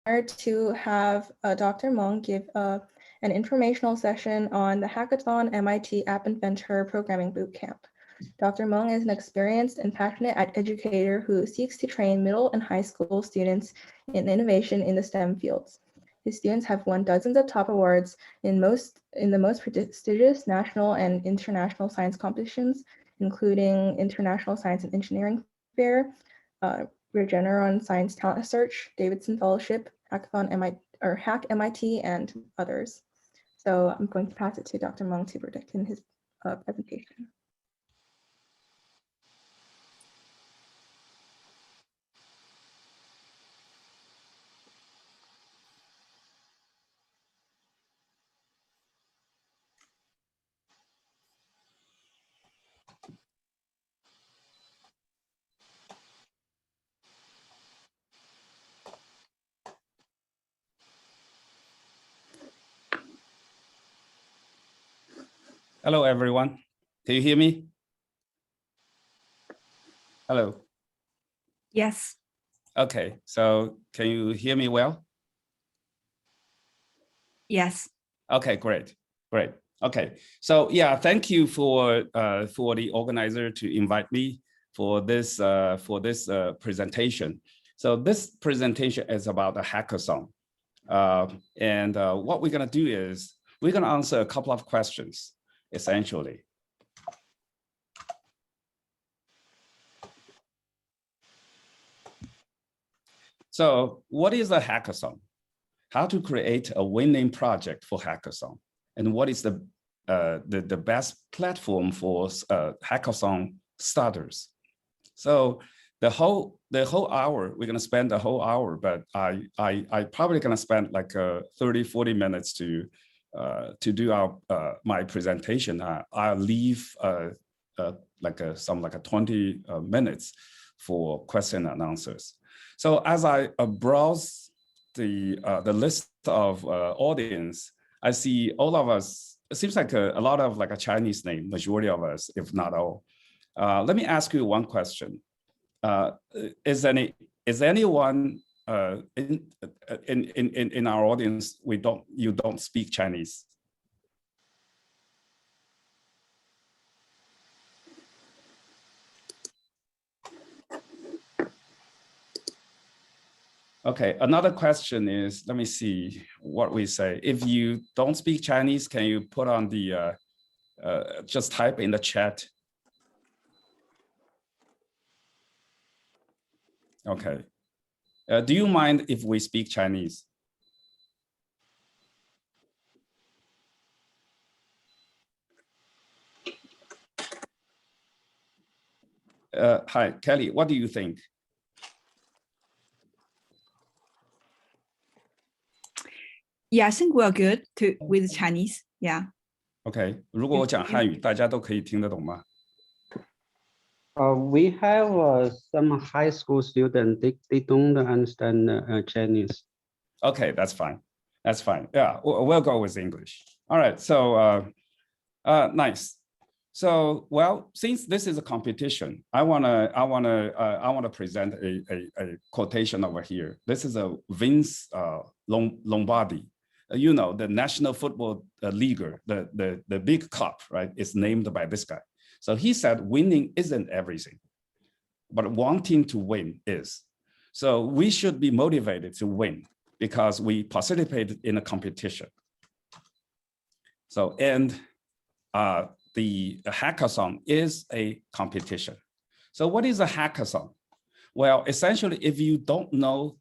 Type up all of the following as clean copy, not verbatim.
to have Dr. Meng give an informational session on the Hackathon MIT App Inventor Programming Bootcamp. Dr. Meng is an experienced and passionate educator who seeks to train middle and high school students in innovation in the STEM fields. His students have won dozens of top awards in the most prestigious national and international science competitions, including International Science and Engineering Fair, Regeneron Science Talent Search, Davidson Fellowship, Hackathon Hack MIT, and others. So I'm going to pass it to Dr. Meng to predict in his presentation. Hello, everyone. Can you hear me? Hello. Yes. Okay, so can you hear me well? Yes. Okay, great. Okay, so yeah, thank you for the organizer to invite me for this presentation. So this presentation is about a hackathon, and what we're gonna do is we're gonna answer a couple of questions, essentially. So what is a hackathon? How to create a winning project for hackathon? And what is the best platform for hackathon starters? So the whole hour, we're gonna spend the whole hour, but I probably gonna spend like 30-40 minutes to do my presentation. I'll leave like 20 minutes for question and answers. So as I browse the list of audience, I see all of us. It seems like a lot of like a Chinese name, majority of us, if not all. Let me ask you one question: is anyone in our audience you don't speak Chinese? Okay, another question is, let me see what we say. If you don't speak Chinese, can you put on the, just type in the chat. Okay. Do you mind if we speak Chinese? Hi, Kelly, what do you think? Yeah, I think we're good with Chinese. Yeah. Okay. 如果我讲汉语，大家都可以听得懂吗？ We have some high school students. They don't understand Chinese. Okay, that's fine. That's fine. Yeah, we'll go with English. All right. So nice. So well, since this is a competition, I wanna present a quotation over here. This is a Vince Lombardi. You know, the National Football League, the big cup, right? Is named by this guy. So he said, winning isn't everything, but wanting to win is. So we should be motivated to win because we participated in a competition. So, and the hackathon is a competition. So what is a hackathon? Well, essentially, if you don't know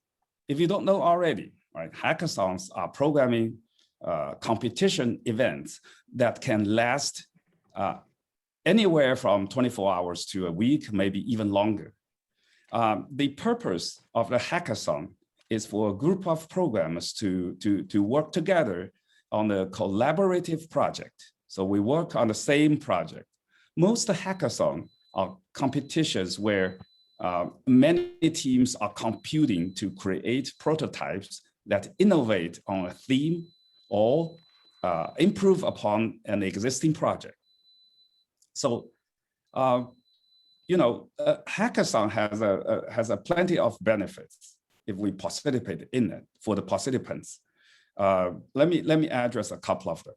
already, right? Hackathons are programming competition events that can last anywhere from 24 hours to a week, maybe even longer. The purpose of the hackathon is for a group of programmers to work together on a collaborative project. So we work on the same project. Most hackathons are competitions where many teams are competing to create prototypes that innovate on a theme or improve upon an existing project. So, you know, hackathon has a plenty of benefits. if we participate in it for the participants. Let me address a couple of them.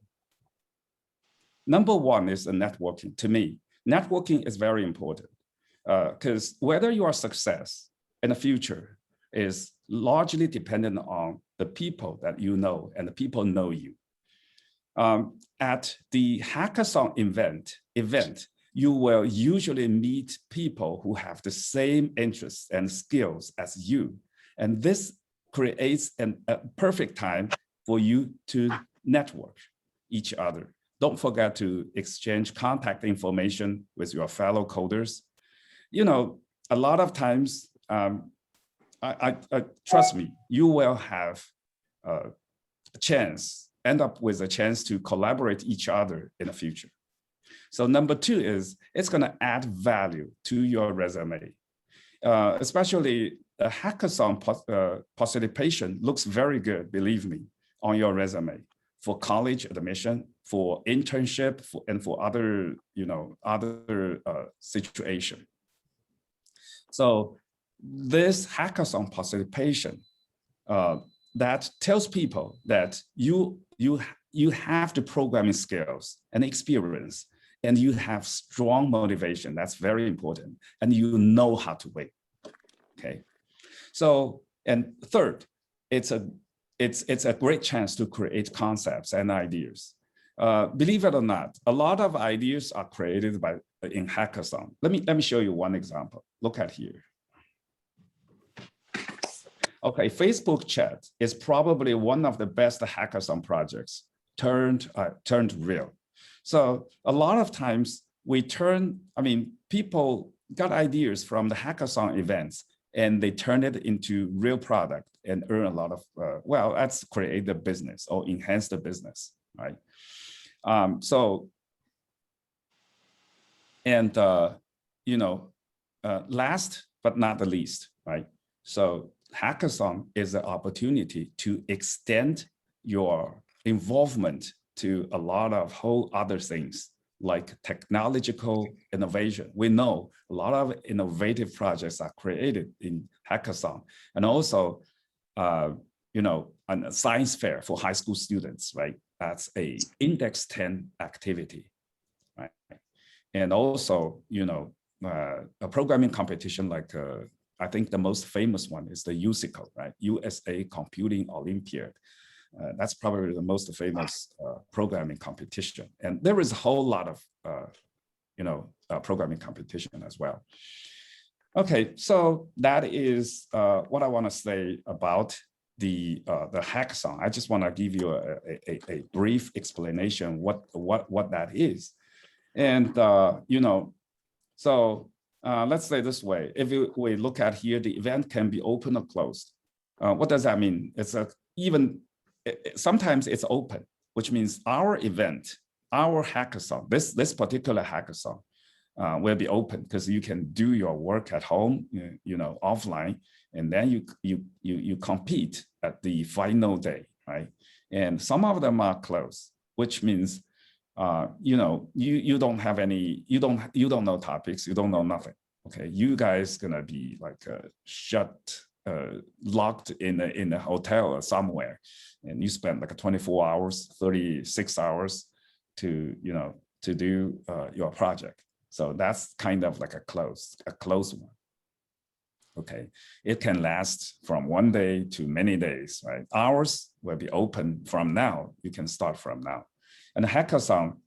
Number one is the networking. To me, networking is very important because whether you are success in the future is largely dependent on the people that you know and the people know you. At the hackathon event, you will usually meet people who have the same interests and skills as you. And this creates a perfect time for you to network each other. Don't forget to exchange contact information with your fellow coders. You know, a lot of times, trust me, you will have a chance, end up with a chance to collaborate each other in the future. So number two is it's going to add value to your resume, especially a hackathon participation looks very good, believe me, on your resume for college admission, for internship, and for other, other situation. So this hackathon participation that tells people that you have the programming skills and experience, and you have strong motivation. That's very important, and you know how to win. Okay, so and third, it's a great chance to create concepts and ideas. Believe it or not, a lot of ideas are created in hackathon. Let me show you one example. Look at here. Okay, Facebook chat is probably one of the best hackathon projects turned real. So a lot of times people got ideas from the hackathon events and they turn it into real product and earn a lot of, that's create the business or enhance the business, right? Last but not the least, right? So hackathon is an opportunity to extend your involvement to a lot of whole other things like technological innovation. We know a lot of innovative projects are created in hackathon, and also, a science fair for high school students, right? That's a index 10 activity, right? And also, a programming competition like I think the most famous one is the USICO, right? USA Computing Olympiad. That's probably the most famous programming competition. And there is a whole lot of, programming competition as well. Okay, so that is what I want to say about the hackathon. I just want to give you a brief explanation what that is. And, let's say this way, if we look at here, the event can be open or closed. What does that mean? Sometimes it's open, which means our event, our hackathon, this particular hackathon will be open because you can do your work at home, offline, and then you compete at the final day, right? And some of them are closed, which means you don't have any, you don't know topics, you don't know nothing. Okay, you guys gonna be like locked in a hotel or somewhere, and you spend like 24 hours, 36 hours to do your project. So that's kind of like a closed one. Okay, it can last from one day to many days, right? Ours will be open from now. You can start from now. And the hackathon,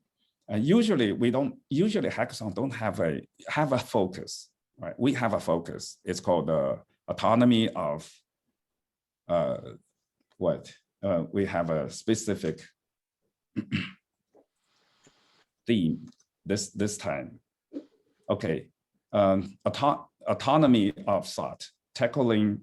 usually hackathon don't have a focus, right? We have a focus. It's called the autonomy of we have a specific theme this time. Okay, autonomy of thought, tackling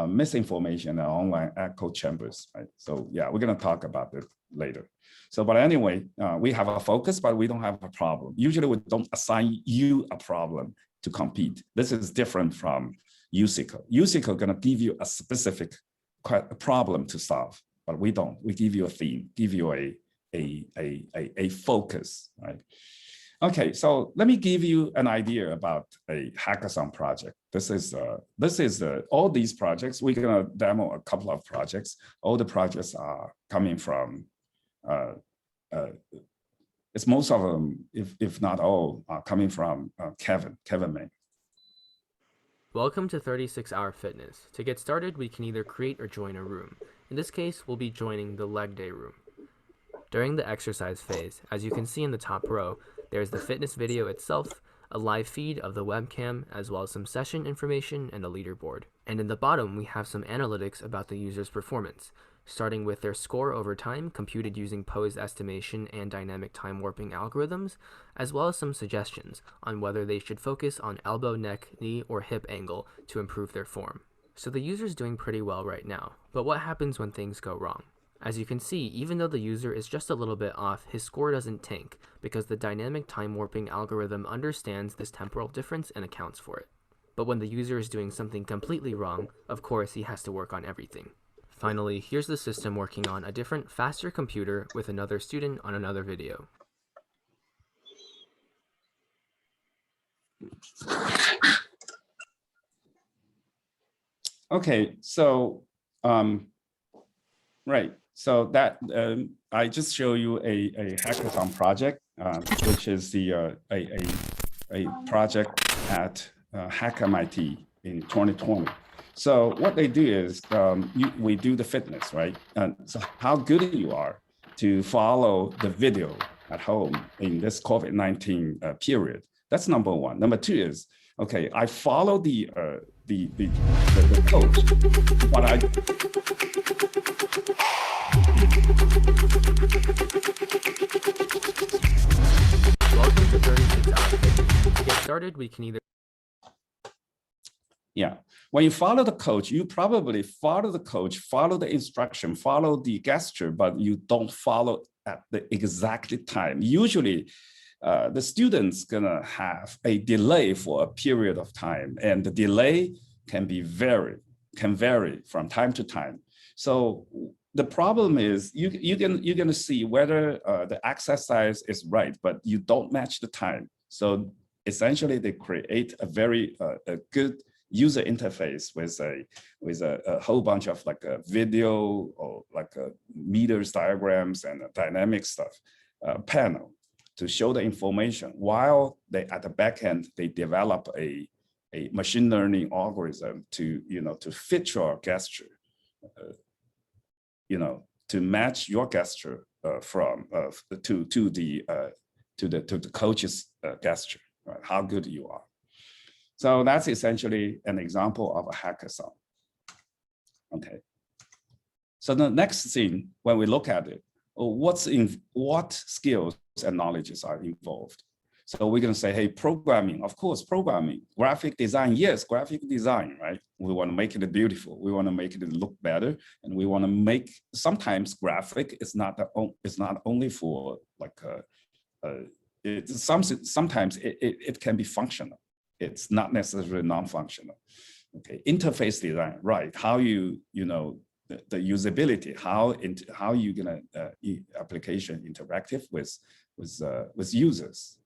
misinformation and online echo chambers, right? So yeah, we're gonna talk about it later. So, but anyway, we have a focus, but we don't have a problem. Usually we don't assign you a problem to compete. This is different from USICO. USICO gonna give you a specific problem to solve, but we don't. We give you a theme, give you a focus, right? Okay, so let me give you an idea about a hackathon project. This is all these projects. We're gonna demo a couple of projects. All the projects are coming from, it's most of them, if not all, are coming from Kevin May. Welcome to 36-Hour Fitness. To get started, we can either create or join a room. In this case, we'll be joining the leg day room. During the exercise phase, as you can see in the top row, there's the fitness video itself, a live feed of the webcam, as well as some session information and a leaderboard. And in the bottom, we have some analytics about the user's performance, starting with their score over time computed using pose estimation and dynamic time warping algorithms, as well as some suggestions on whether they should focus on elbow, neck, knee, or hip angle to improve their form. So the user's doing pretty well right now, but what happens when things go wrong? As you can see, even though the user is just a little bit off, his score doesn't tank because the dynamic time warping algorithm understands this temporal difference and accounts for it. But when the user is doing something completely wrong, of course he has to work on everything. Finally, here's the system working on a different, faster computer with another student on another video. Okay, so right. So that I just show you a hackathon project, which is a project at Hack MIT in 2020. So what they do is we do the fitness, right? So how good you are to follow the video at home in this COVID-19 period. That's number one. Number two is, okay, I follow the coach, but I Welcome to 36-Hour Fitness. To get started, we can either when you follow the coach, you probably follow the coach, follow the instruction, follow the gesture, but you don't follow at the exact time. Usually, the student's gonna have a delay for a period of time, and the delay can vary from time to time. So the problem is you're gonna see whether the exercise is right, but you don't match the time. So essentially, they create a very good user interface with a whole bunch of like a video or like a meters diagrams and dynamic stuff panel to show the information, while they at the back end they develop a machine learning algorithm to to fit your gesture, to match your gesture from to the coach's gesture, right? How good you are. So that's essentially an example of a hackathon. Okay. So the next thing, when we look at it, what skills and knowledges are involved? So we're going to say, hey, programming, of course, programming, graphic design, yes, graphic design, right? We want to make it beautiful. We want to make it look better, and we want to make. Sometimes graphic is not only for like sometimes it can be functional. It's not necessarily non-functional. Okay, interface design, right? How the usability, how you gonna application interactive with users,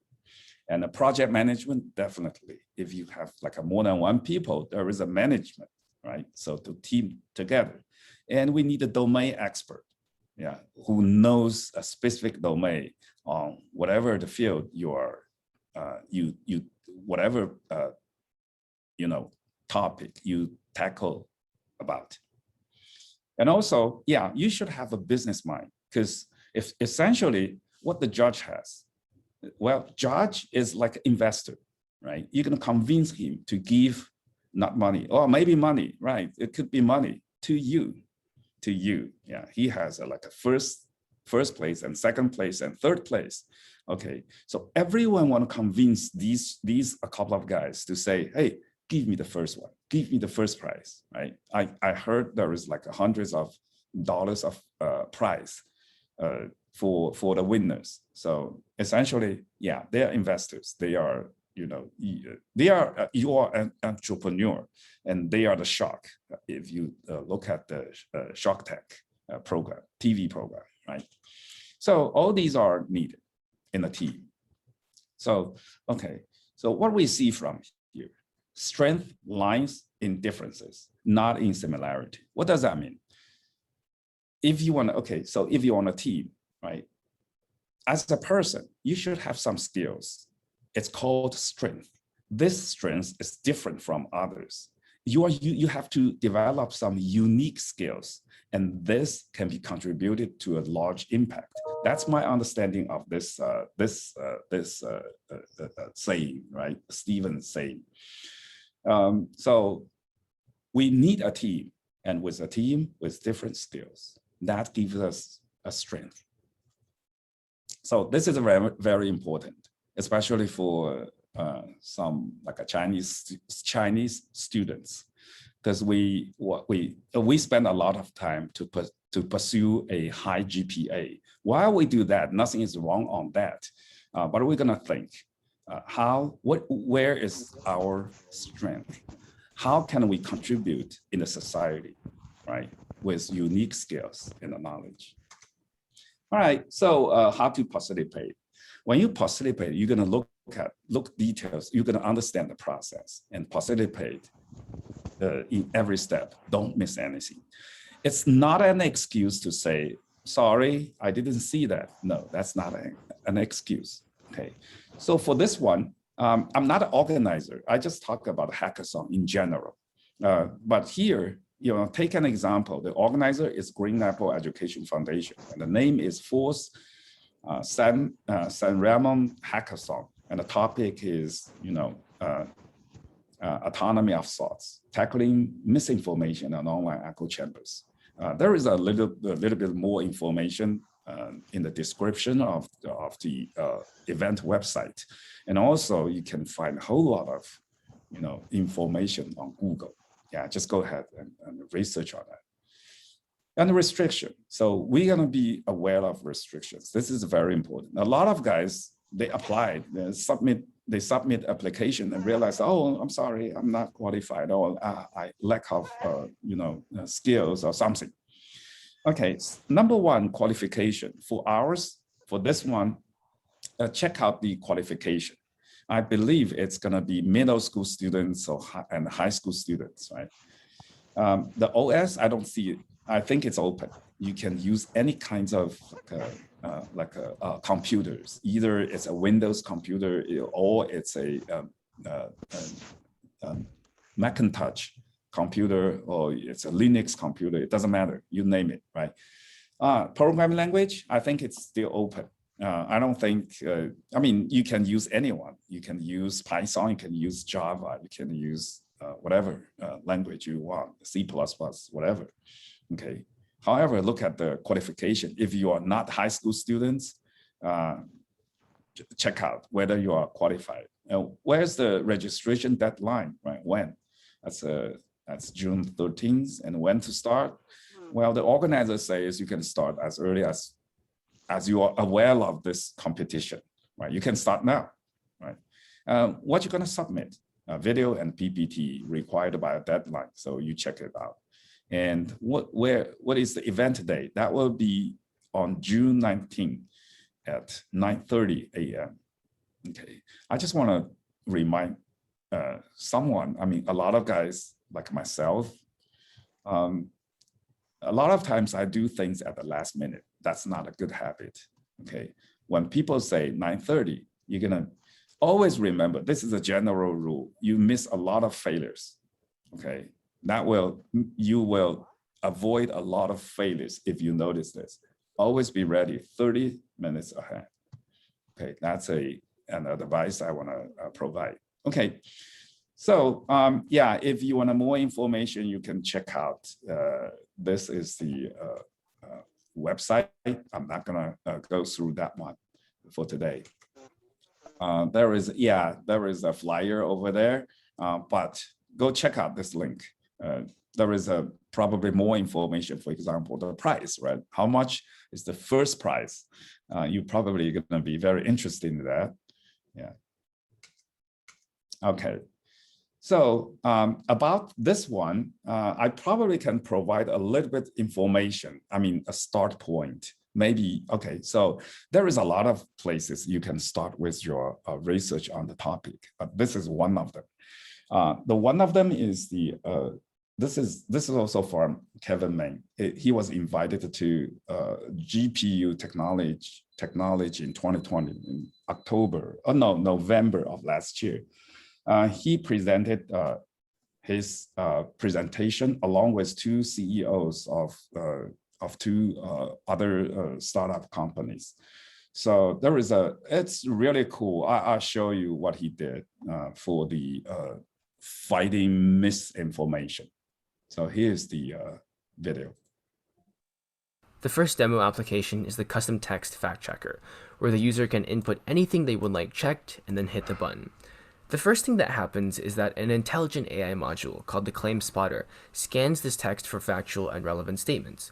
and the project management, definitely. If you have like more than one people, there is a management, right? So to team together, and we need a domain expert, who knows a specific domain on whatever the field you are, whatever topic you tackle about. And also, you should have a business mind, because if essentially what the judge has, well, judge is like investor, right? You're going to convince him to give not money, or maybe money, right? It could be money to you. Yeah, he has like a first place and second place and third place. Okay, so everyone want to convince these a couple of guys to say, hey, give me the first one, give me the first prize, right? I heard there is like hundreds of dollars of prize for the winners. So essentially, they are investors. They are, you are an entrepreneur, and they are the shark. If you look at the Shark Tank program, TV program, right? So all these are needed in a team. So, okay. So what we see from here, strength lies in differences, not in similarity. What does that mean? If you want to, okay, so if you're on a team, right? As a person, you should have some skills. It's called strength. This strength is different from others. You have to develop some unique skills, and this can be contributed to a large impact. That's my understanding of this saying, right? Stephen's saying. So we need a team, and with a team with different skills, that gives us a strength. So this is very, very important, especially for some like a Chinese students, because we spend a lot of time to pursue a high GPA. While we do that, nothing is wrong on that, but we're gonna think where is our strength? How can we contribute in the society, right, with unique skills and knowledge? All right, so how to participate? When you participate, you're gonna look details, you're gonna understand the process and participate in every step. Don't miss anything. It's not an excuse to say, sorry, I didn't see that. No, that's not an excuse, okay? So for this one, I'm not an organizer. I just talk about hackathon in general. But here, take an example. The organizer is Green Apple Education Foundation, and the name is Fourth San Ramon Hackathon, and the topic is, autonomy of thoughts, tackling misinformation and online echo chambers. There is a little bit more information in the description of the event website, and also you can find a whole lot of information on Google. Yeah, just go ahead and research on that. And the restriction. So we're gonna be aware of restrictions. This is very important. A lot of guys, they applied, they submit application and realize, oh, I'm sorry, I'm not qualified, or I lack of skills or something. Okay, number one, qualification. For this one, check out the qualification. I believe it's gonna be middle school students and high school students, right? The OS, I don't see it. I think it's open. You can use any kinds of computers. Either it's a Windows computer or it's a Macintosh computer, or it's a Linux computer. It doesn't matter. You name it, right? Programming language, I think it's still open. I don't think, you can use anyone. You can use Python, you can use Java, you can use whatever language you want, C++, whatever, okay? However, look at the qualification. If you are not high school students, check out whether you are qualified. Where's the registration deadline, right? When? That's June 13th, and when to start? Well, the organizer says you can start as early as you are aware of this competition, right? You can start now, right? What you're gonna submit? A video and PPT required by a deadline, so you check it out. And what is the event date? That will be on June 19th at 9:30 a.m. Okay, I just want to remind someone, a lot of guys like myself, a lot of times I do things at the last minute. That's not a good habit, okay? When people say 9:30, you're gonna always remember, this is a general rule. You miss a lot of failures, okay? You will avoid a lot of failures if you notice this. Always be ready 30 minutes ahead. Okay, that's an advice I wanna provide. Okay, so yeah, if you want more information, you can check out, this is the website. I'm not gonna go through that one for today. There is a flyer over there, but go check out this link. There is probably more information, for example, the price, right? How much is the first prize? You probably gonna be very interested in that. Yeah. Okay. So about this one, I probably can provide a little bit information. A start point maybe, okay, so there is a lot of places you can start with your research on the topic, but this is one of them. The one of them is this is also from Kevin May. He was invited to GPU technology in 2020 in November of last year. He presented his presentation along with two CEOs of two other startup companies. So it's really cool. I'll show you what he did for the fighting misinformation. So here's the video. The first demo application is the custom text fact checker, where the user can input anything they would like checked and then hit the button. The first thing that happens is that an intelligent AI module called the Claim Spotter scans this text for factual and relevant statements.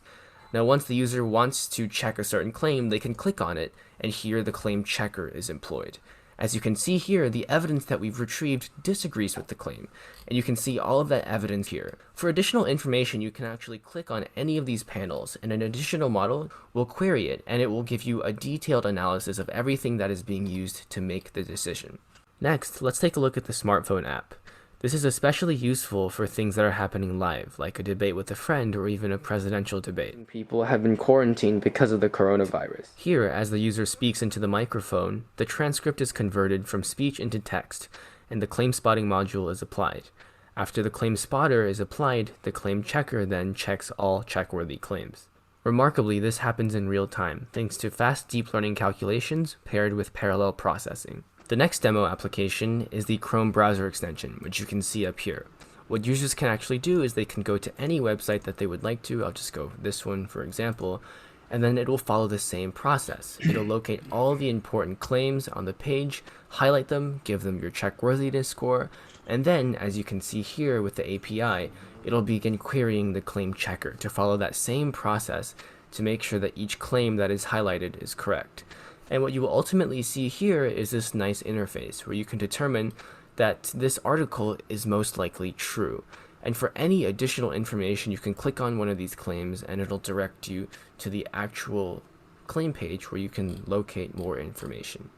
Now, once the user wants to check a certain claim, they can click on it, and here the claim checker is employed. As you can see here, the evidence that we've retrieved disagrees with the claim, and you can see all of that evidence here. For additional information, you can actually click on any of these panels, and an additional model will query it, and it will give you a detailed analysis of everything that is being used to make the decision. Next, let's take a look at the smartphone app. This is especially useful for things that are happening live, like a debate with a friend or even a presidential debate. People have been quarantined because of the coronavirus. Here, as the user speaks into the microphone, the transcript is converted from speech into text, and the claim spotting module is applied. After the claim spotter is applied, the claim checker then checks all checkworthy claims. Remarkably, this happens in real time, thanks to fast deep learning calculations paired with parallel processing. The next demo application is the Chrome browser extension, which you can see up here. What users can actually do is they can go to any website that they would like to. I'll just go this one, for example, and then it will follow the same process. It'll locate all the important claims on the page, highlight them, give them your checkworthiness score, and then, as you can see here with the API, it'll begin querying the claim checker to follow that same process to make sure that each claim that is highlighted is correct. And what you will ultimately see here is this nice interface where you can determine that this article is most likely true. And for any additional information, you can click on one of these claims and it'll direct you to the actual claim page where you can locate more information.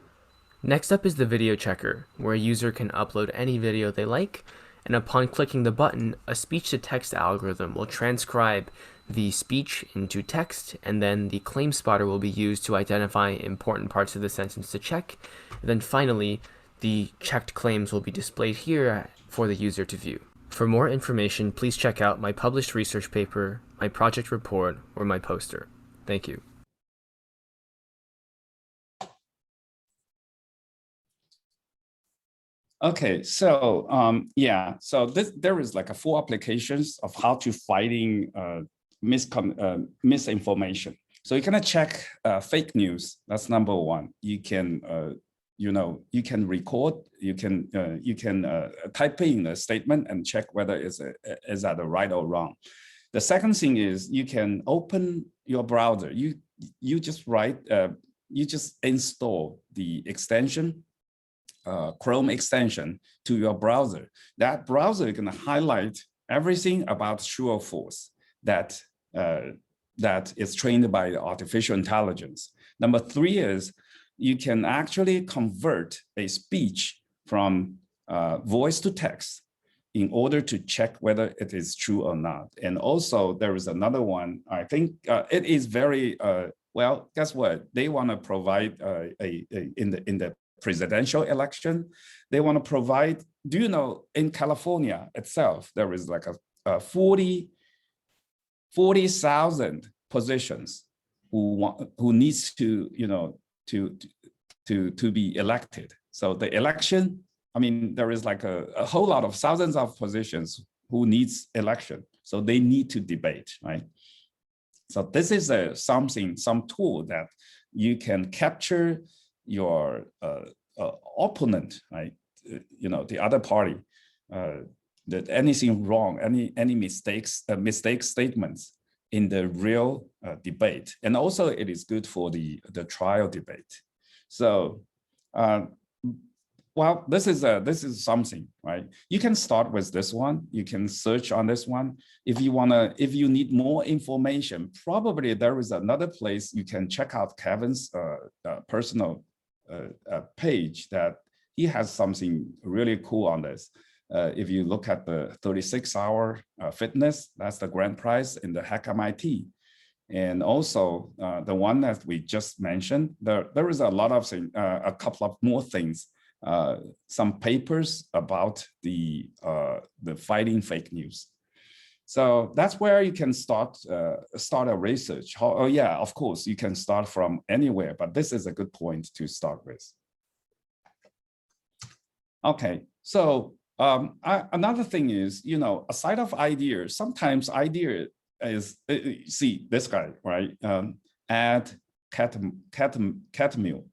Next up is the video checker, where a user can upload any video they like, and upon clicking the button, a speech-to-text algorithm will transcribe the speech into text, and then the claim spotter will be used to identify important parts of the sentence to check. And then finally, the checked claims will be displayed here for the user to view. For more information, please check out my published research paper, my project report, or my poster. Thank you. Okay, so so there is like a 4 applications of how to fighting misinformation. So you're gonna check fake news. That's number 1. You can you can record. You can type in a statement and check whether is that right or wrong. The second thing is you can open your browser. You just write. You just install the extension. Chrome extension to your browser. That browser is going to highlight everything about true or false that is trained by the artificial intelligence. Number 3 is you can actually convert a speech from voice to text in order to check whether it is true or not. And also there is another one. I think it is very well. Guess what? They want to provide in the presidential election, they want to provide, do you know, in California itself, there is like a 40,000 positions who needs to, to be elected. So the election, I mean, there is like a whole lot of thousands of positions who needs election. So they need to debate, right? So this is some tool that you can capture your opponent, right? The other party, that anything wrong, any mistakes, mistake statements in the real debate, and also it is good for the trial debate. So well, this is something, right? You can start with this one. You can search on this one. If you need more information, probably there is another place you can check out Kevin's personal page that he has something really cool on this. If you look at the 36-hour fitness, that's the grand prize in the Hack MIT. And also the one that we just mentioned, there is a lot of things, a couple of more things, some papers about the fighting fake news. So that's where you can start a research. Oh yeah, of course, you can start from anywhere, but this is a good point to start with. Okay, so another thing is, aside of ideas, sometimes idea is, see this guy, right? Ad Catmull.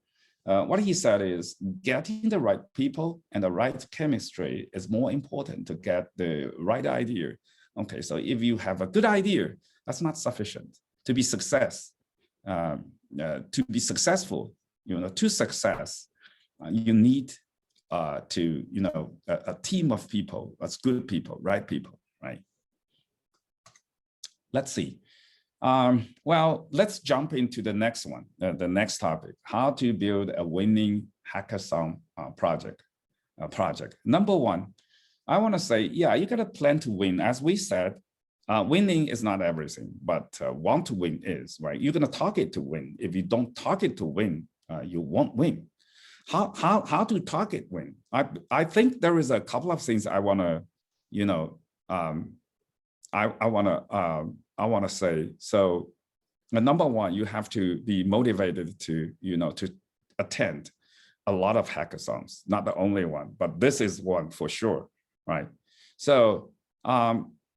What he said is getting the right people and the right chemistry is more important to get the right idea. Okay, so if you have a good idea, that's not sufficient to be successful. To success, you need a team of people, that's good people, right? Let's see. Well, let's jump into the next one, the next topic, how to build a winning hackathon project. Number one, I want to say, yeah, you got to plan to win. As we said, winning is not everything, but want to win is, right? You're going to target to win. If you don't target to win, you won't win. How to target win? I think there is a couple of things I want to, I want to say. So number one, you have to be motivated to attend a lot of hackathons, not the only one, but this is one for sure, right? So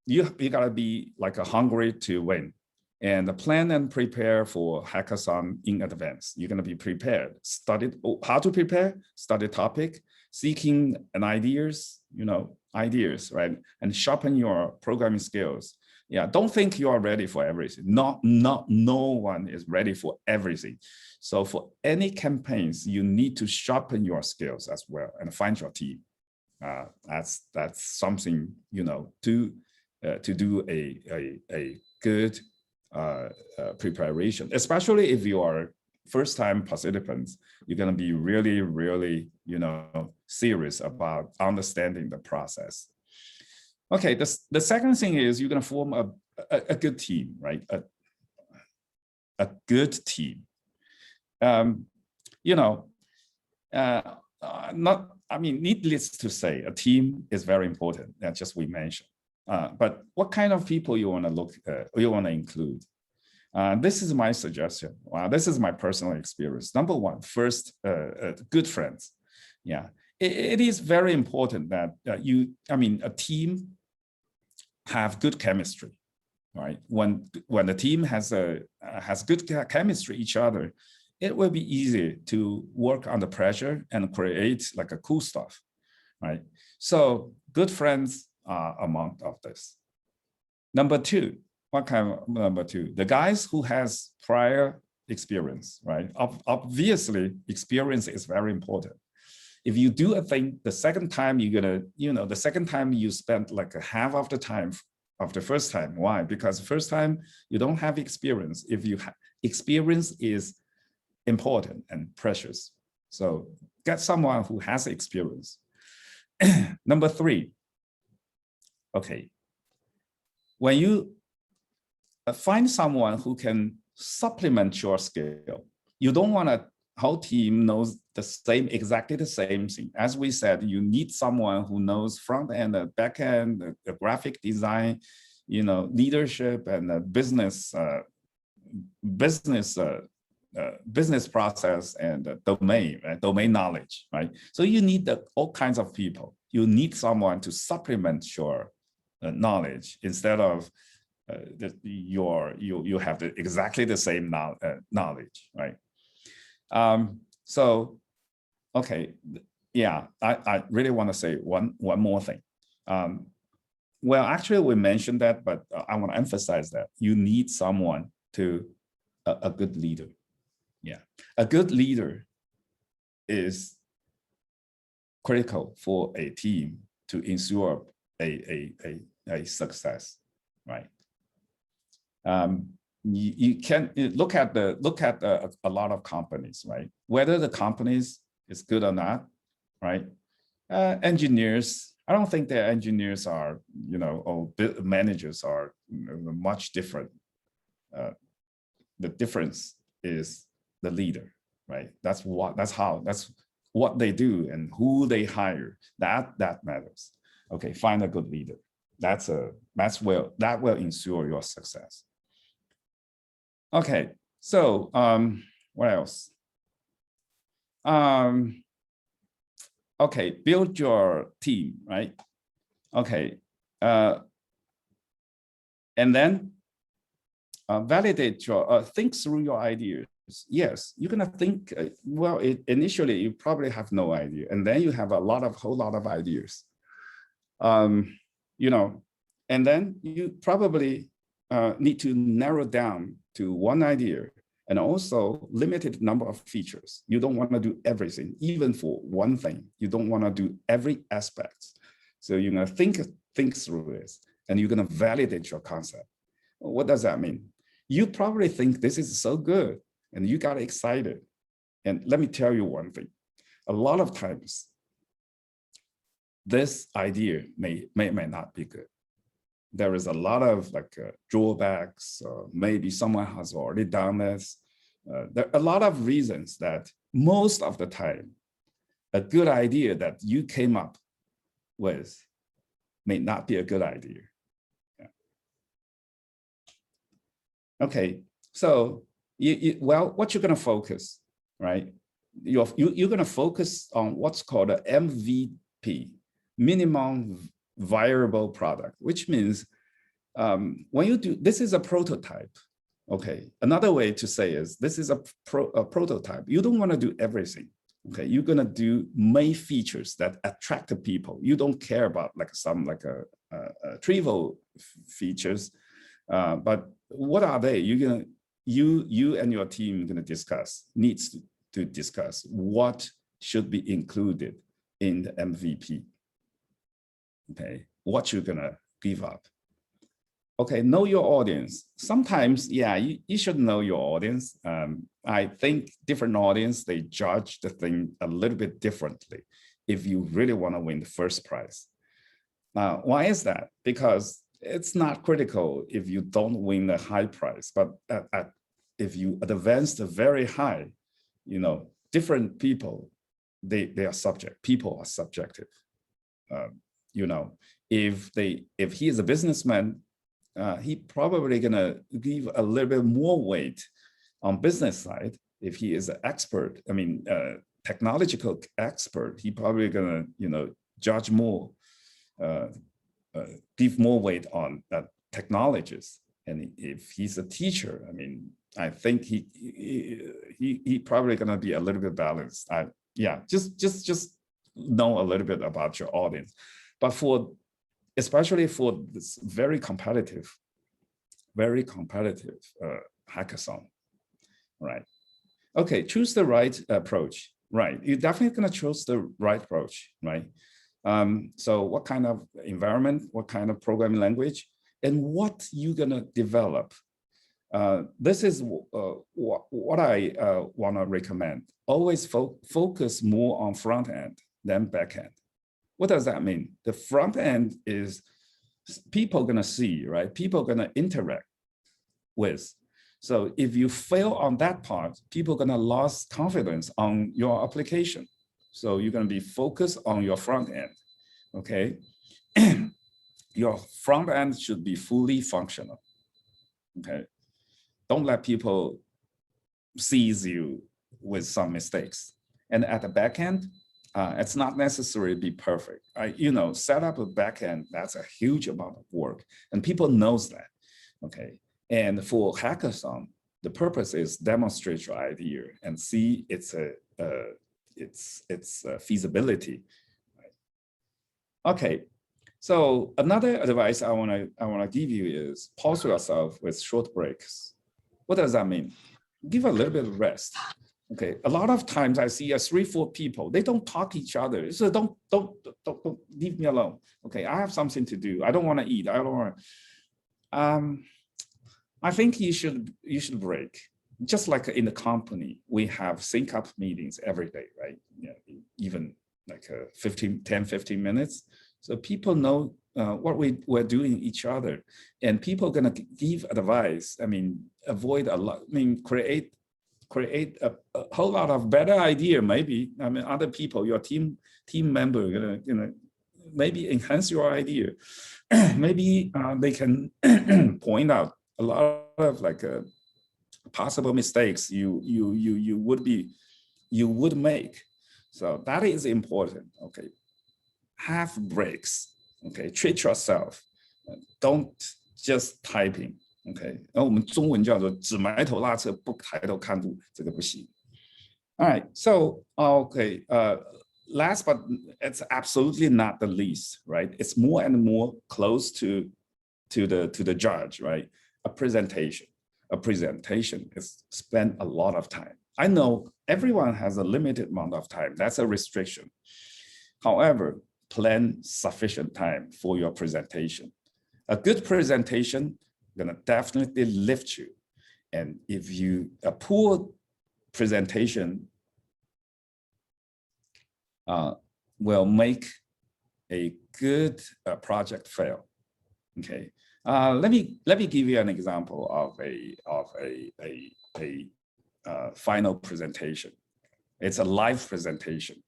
you gotta be like hungry to win, and plan and prepare for hackathon in advance. You're gonna be prepared, study how to prepare, study topic, seeking ideas, right? And sharpen your programming skills. Yeah, don't think you are ready for everything. No one is ready for everything. So for any campaigns, you need to sharpen your skills as well and find your team. That's something, to do a good preparation, especially if you are first-time participants. You're going to be really, really, serious about understanding the process. Okay, the second thing is you're going to form a good team, right? A good team. Needless to say, a team is very important. That's just we mentioned. But what kind of people you want to include? This is my suggestion. This is my personal experience. Number one, first, good friends. Yeah, it is very important that a team have good chemistry, right? When the team has good chemistry each other, it will be easy to work under pressure and create like a cool stuff, right? So good friends are among of this. Number two, what kind of number two? The guys who has prior experience, right? Obviously, experience is very important. If you do a thing, the second time you're gonna, the second time you spend like a half of the time of the first time. Why? Because the first time you don't have experience. If you experience is important and precious. So get someone who has experience. Number three, okay. When you find someone who can supplement your skill, you don't want a whole team knows exactly the same thing. As we said, you need someone who knows front end, back end, the graphic design, leadership and business process and domain, right? Domain knowledge, right? So you need all kinds of people. You need someone to supplement your knowledge instead of you have exactly the same knowledge, right? So, okay, yeah, I really want to say one more thing. Well, actually, we mentioned that, but I want to emphasize that you need someone a good leader. Yeah, a good leader is critical for a team to ensure a success, right? You can look at a lot of companies, right? Whether the companies is good or not, right? Engineers, I don't think that engineers are, or managers are much different. The difference is the leader, right? That's what they do and who they hire. That matters. Okay, find that will ensure your success. Okay, so what else? Okay, build your team, right? Okay, and then validate your, think through your ideas. Yes, you're gonna think, initially you probably have no idea, and then you have a whole lot of ideas. And then you probably need to narrow down to one idea and also limited number of features. You don't want to do everything, even for one thing. You don't want to do every aspect. So you're gonna think through this, and you're gonna validate your concept. What does that mean? You probably think this is so good, and you got excited. And let me tell you one thing. A lot of times, this idea may not be good. There is a lot of drawbacks. Maybe someone has already done this. There are a lot of reasons that most of the time, a good idea that you came up with may not be a good idea. Yeah. Okay, so what you're going to focus, right? You're going to focus on what's called an MVP, minimum viable product, which means when you do, this is a prototype. Okay, another way to say is this is a prototype. You don't want to do everything. Okay, you're gonna do main features that attract the people. You don't care about some trivial features, but what are they? You and your team gonna needs to discuss what should be included in the MVP. Okay, what you're gonna give up. Okay, know your audience. Sometimes, yeah, you should know your audience. I think different audience, they judge the thing a little bit differently if you really want to win the first prize. Why is that? Because it's not critical if you don't win the high prize, but if you advance the very high, different people, they are subject. People are subjective. If he is a businessman, he probably gonna give a little bit more weight on business side. If he is an expert, technological expert, he probably gonna, judge more, give more weight on technologies. And if he's a teacher, I think he probably gonna be a little bit balanced. Just know a little bit about your audience, but especially for this very competitive hackathon, right? Okay, choose the right approach, right? You're definitely gonna choose the right approach, right? So what kind of environment, what kind of programming language, and what you're gonna develop. This is what I wanna recommend. Always focus more on front end than back end. What does that mean? The front end is people gonna see, right? People gonna interact with. So if you fail on that part, people gonna lose confidence on your application. So you're gonna be focused on your front end, okay? Your front end should be fully functional, okay? Don't let people seize you with some mistakes. And at the back end, it's not necessary to be perfect. Set up a backend, that's a huge amount of work, and people knows that, okay? And for hackathon, the purpose is demonstrate your idea and see its feasibility. Right? Okay, so another advice I wanna give you is pause yourself with short breaks. What does that mean? Give a little bit of rest. Okay, a lot of times I see 3-4 people, they don't talk each other. So don't leave me alone. Okay, I have something to do. I don't want to eat. I don't want to. I think you should break. Just like in the company, we have sync up meetings every day, right? Yeah, even like 10-15 minutes. So people know what we're doing each other, and people are gonna give advice. I mean, avoid a lot. I mean, create a whole lot of better idea. Maybe I mean other people, your team member, gonna maybe enhance your idea. Maybe they can point out a lot of like possible mistakes you would make. So that is important. Okay, have breaks. Okay, treat yourself. Don't just typing. OK， 然后我们中文叫做只埋头拉车不抬头看路，这个不行。All right, so OK, last but it's absolutely not the least, right? It's more and more close to the judge, right? A presentation is spent a lot of time. I know everyone has a limited amount of time. That's a restriction. However, plan sufficient time for your presentation. A good presentation gonna definitely lift you. And if you a poor presentation will make a good project fail. Okay, let me give you an example of a final presentation. It's a live presentation.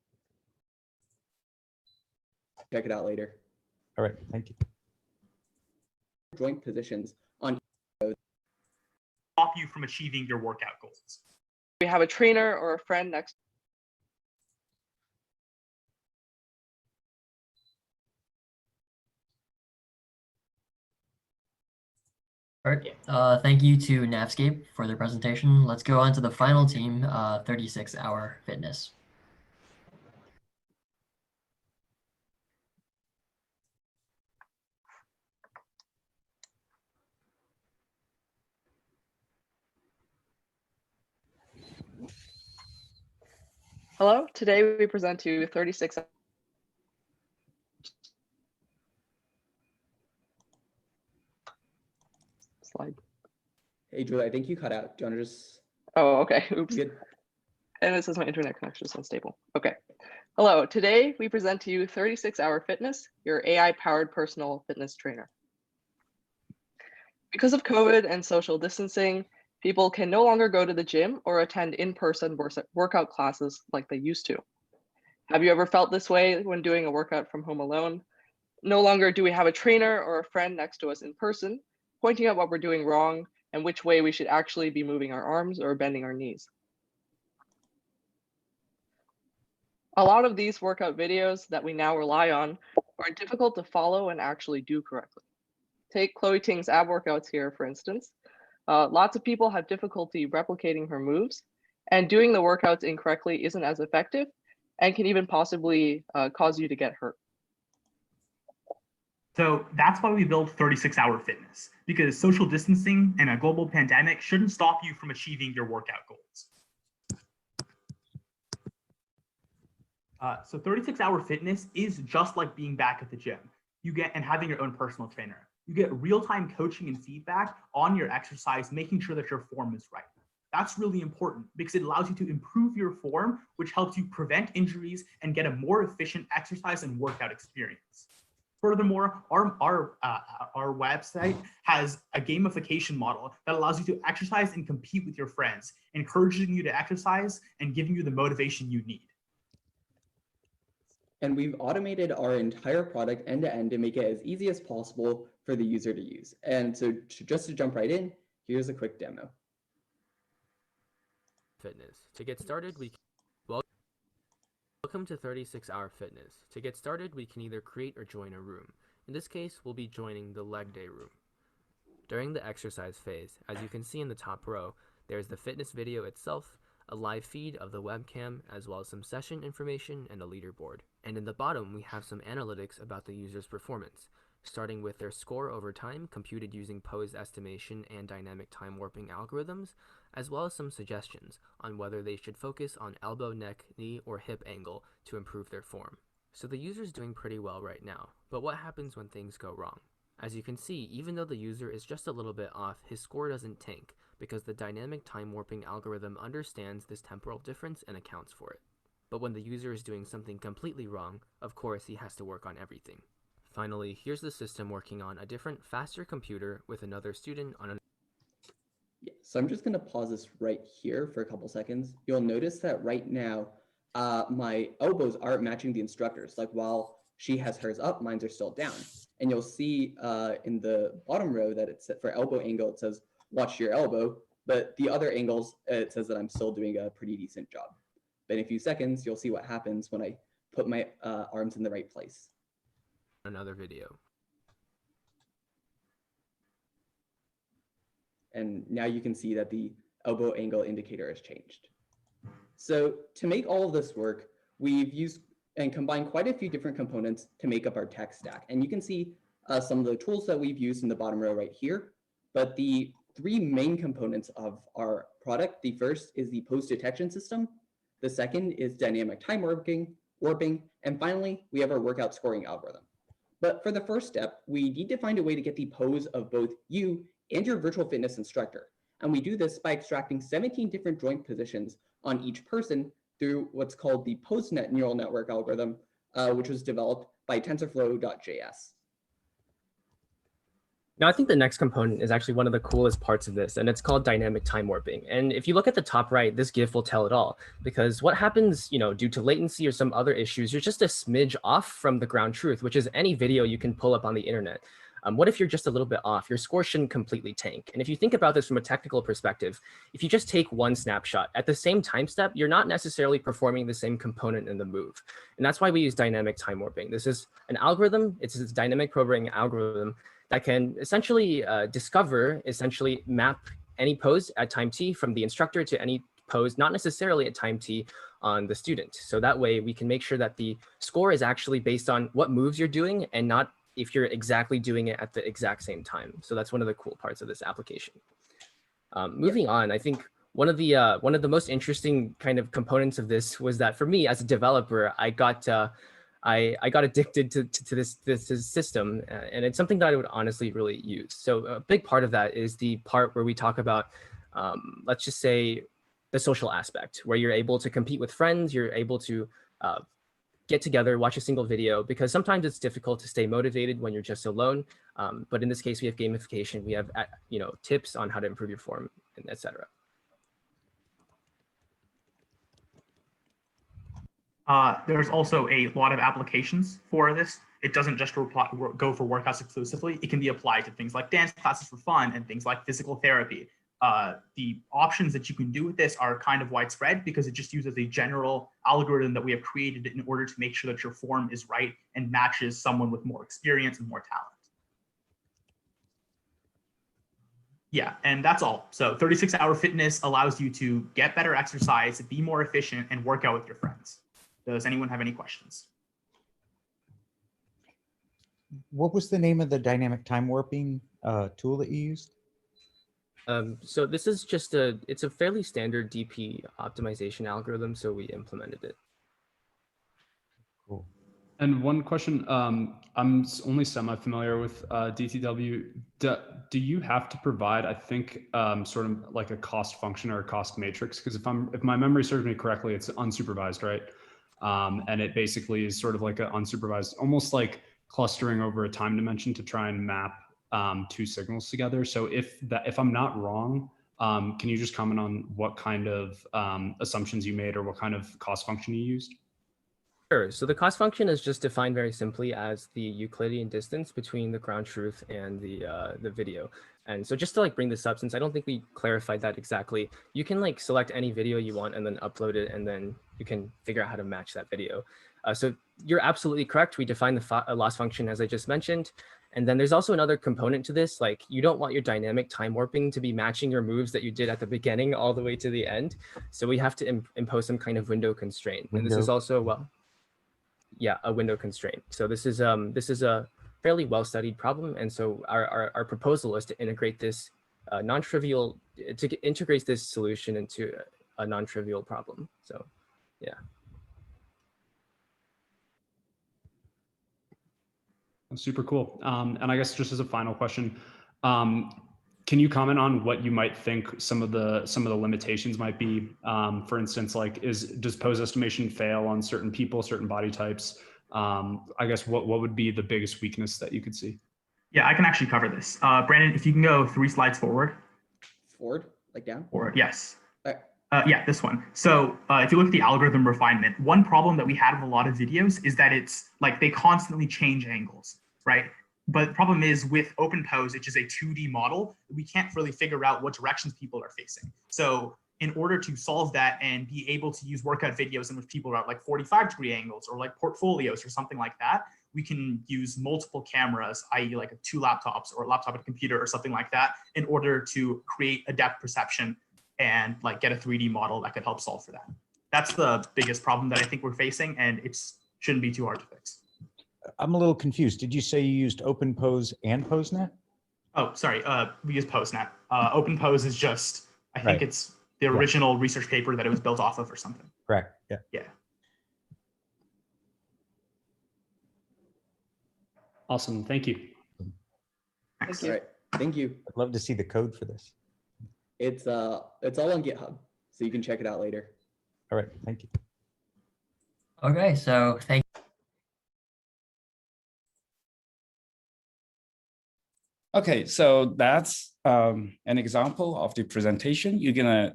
Check it out later. All right, thank you. Joint positions on stop you from achieving your workout goals. We have a trainer or a friend next. All right, thank you to Navscape for their presentation. Let's go on to the final team, 36-hour fitness. Hello, today we present to you 36. Slide. Hey, Julie, I think you cut out. Do you want to just? Oh, okay. Oops. Good. And it says my internet connection is unstable. Okay. Hello, today we present to you 36-hour fitness, your AI-powered personal fitness trainer. Because of COVID and social distancing, people can no longer go to the gym or attend in-person workout classes like they used to. Have you ever felt this way when doing a workout from home alone? No longer do we have a trainer or a friend next to us in person, pointing out what we're doing wrong and which way we should actually be moving our arms or bending our knees. A lot of these workout videos that we now rely on are difficult to follow and actually do correctly. Take Chloe Ting's ab workouts here, for instance. Lots of people have difficulty replicating her moves, and doing the workouts incorrectly isn't as effective and can even possibly cause you to get hurt. So that's why we built 36-hour fitness, because social distancing and a global pandemic shouldn't stop you from achieving your workout goals. So 36-hour fitness is just like being back at the gym. You get and having your own personal trainer. You get real-time coaching and feedback on your exercise, making sure that your form is right. That's really important because it allows you to improve your form, which helps you prevent injuries and get a more efficient exercise and workout experience. Furthermore, our website has a gamification model that allows you to exercise and compete with your friends, encouraging you to exercise and giving you the motivation you need. And we've automated our entire product end to end to make it as easy as possible for the user to use. And so just to jump right in, here's a quick demo. Fitness. To get started, welcome to 36-hour fitness. To get started, we can either create or join a room. In this case, we'll be joining the leg day room. During the exercise phase, as you can see in the top row, there's the fitness video itself, a live feed of the webcam, as well as some session information and a leaderboard. And in the bottom, we have some analytics about the user's performance, starting with their score over time computed using pose estimation and dynamic time warping algorithms, as well as some suggestions on whether they should focus on elbow, neck, knee, or hip angle to improve their form. So the user's doing pretty well right now, but what happens when things go wrong? As you can see, even though the user is just a little bit off, his score doesn't tank because the dynamic time warping algorithm understands this temporal difference and accounts for it. But when the user is doing something completely wrong, of course he has to work on everything. Finally, here's the system working on a different, faster computer with another student on an Yeah, so I'm just going to pause this right here for a couple seconds. You'll notice that right now, my elbows aren't matching the instructor's. Like while she has hers up, mine are still down. And you'll see in the bottom row that it's for elbow angle, it says watch your elbow, but the other angles, it says that I'm still doing a pretty decent job. But in a few seconds, you'll see what happens when I put my arms in the right place. another video. And now you can see that the elbow angle indicator has changed. So to make all of this work, we've used and combined quite a few different components to make up our tech stack. And you can see some of the tools that we've used in the bottom row right here. But the three main components of our product, the first is the pose detection system. The second is dynamic time warping, and finally, we have our workout scoring algorithm. But for the first step, we need to find a way to get the pose of both you and your virtual fitness instructor. And we do this by extracting 17 different joint positions on each person through what's called the PoseNet neural network algorithm, which was developed by TensorFlow.js. Now, I think the next component is actually one of the coolest parts of this, and it's called dynamic time warping. And if you look at the top right, this GIF will tell it all, because what happens, due to latency or some other issues, you're just a smidge off from the ground truth, which is any video you can pull up on the internet. What if you're just a little bit off? Your score shouldn't completely tank. And if you think about this from a technical perspective, if you just take one snapshot at the same time step, you're not necessarily performing the same component in the move. And that's why we use dynamic time warping. This is an algorithm. It's a dynamic programming algorithm that can essentially map any pose at time t from the instructor to any pose, not necessarily at time t on the student. So that way we can make sure that the score is actually based on what moves you're doing and not if you're exactly doing it at the exact same time. So that's one of the cool parts of this application. Moving on, I think one of the most interesting kind of components of this was that for me as a developer, I got addicted to this system, and it's something that I would honestly really use. So a big part of that is the part where we talk about, let's just say, the social aspect, where you're able to compete with friends, you're able to get together, watch a single video, because sometimes it's difficult to stay motivated when you're just alone. But in this case, we have gamification, we have tips on how to improve your form, and etc. There's also a lot of applications for this. It doesn't just go for workouts exclusively. It can be applied to things like dance classes for fun and things like physical therapy. The options that you can do with this are kind of widespread because it just uses a general algorithm that we have created in order to make sure that your form is right and matches someone with more experience and more talent. Yeah, and that's all. So 36-hour fitness allows you to get better exercise, be more efficient, and work out with your friends. Does anyone have any questions? What was the name of the dynamic time warping tool that you used? So this is just it's a fairly standard DP optimization algorithm, so we implemented it. Cool. And one question, I'm only semi-familiar with DTW. Do you have to provide, I think, sort of like a cost function or a cost matrix? Because if my memory serves me correctly, it's unsupervised, right? And it basically is sort of like an unsupervised, almost like clustering over a time dimension to try and map two signals together. So if I'm not wrong, can you just comment on what kind of assumptions you made or what kind of cost function you used? Sure. So the cost function is just defined very simply as the Euclidean distance between the ground truth and the video. And so just to bring this up, since I don't think we clarified that exactly, you can select any video you want and then upload it, and then you can figure out how to match that video. So you're absolutely correct. We define the loss function as I just mentioned. And then there's also another component to this, you don't want your dynamic time warping to be matching your moves that you did at the beginning all the way to the end. So we have to impose some kind of window constraint. And this is also, a window constraint. So this is a fairly well-studied problem. And so our proposal is to integrate this non-trivial, to integrate this solution into a non-trivial problem. So yeah. Super cool. And I guess just as a final question, can you comment on what you might think some of the limitations might be? For instance, like does pose estimation fail on certain people, certain body types? I guess what would be the biggest weakness that you could see? Yeah, I can actually cover this. Brandon, if you can go 3 slides forward. Forward, like down? Forward, yes. All right. Yeah, this one. So if you look at the algorithm refinement, one problem that we had with a lot of videos is that it's like they constantly change angles, right? But the problem is with OpenPose, which is a 2D model, we can't really figure out what directions people are facing. So in order to solve that and be able to use workout videos in which people are at like 45-degree angles or like portfolios or something like that, we can use multiple cameras, i.e. like 2 laptops or a laptop and a computer or something like that, in order to create a depth perception and like get a 3D model that could help solve for that. That's the biggest problem that I think we're facing, and it shouldn't be too hard to fix. I'm a little confused. Did you say you used OpenPose and PoseNet? Oh, sorry. We use PoseNet. OpenPose is just, I think it's the original research paper that it was built off of or something. Correct. Yeah. Yeah. Awesome. Thank you. Thank you. All right. Thank you. I'd love to see the code for this. It's all on GitHub, so you can check it out later. All right. Thank you. Okay, so thank you. Okay, so that's an example of the presentation.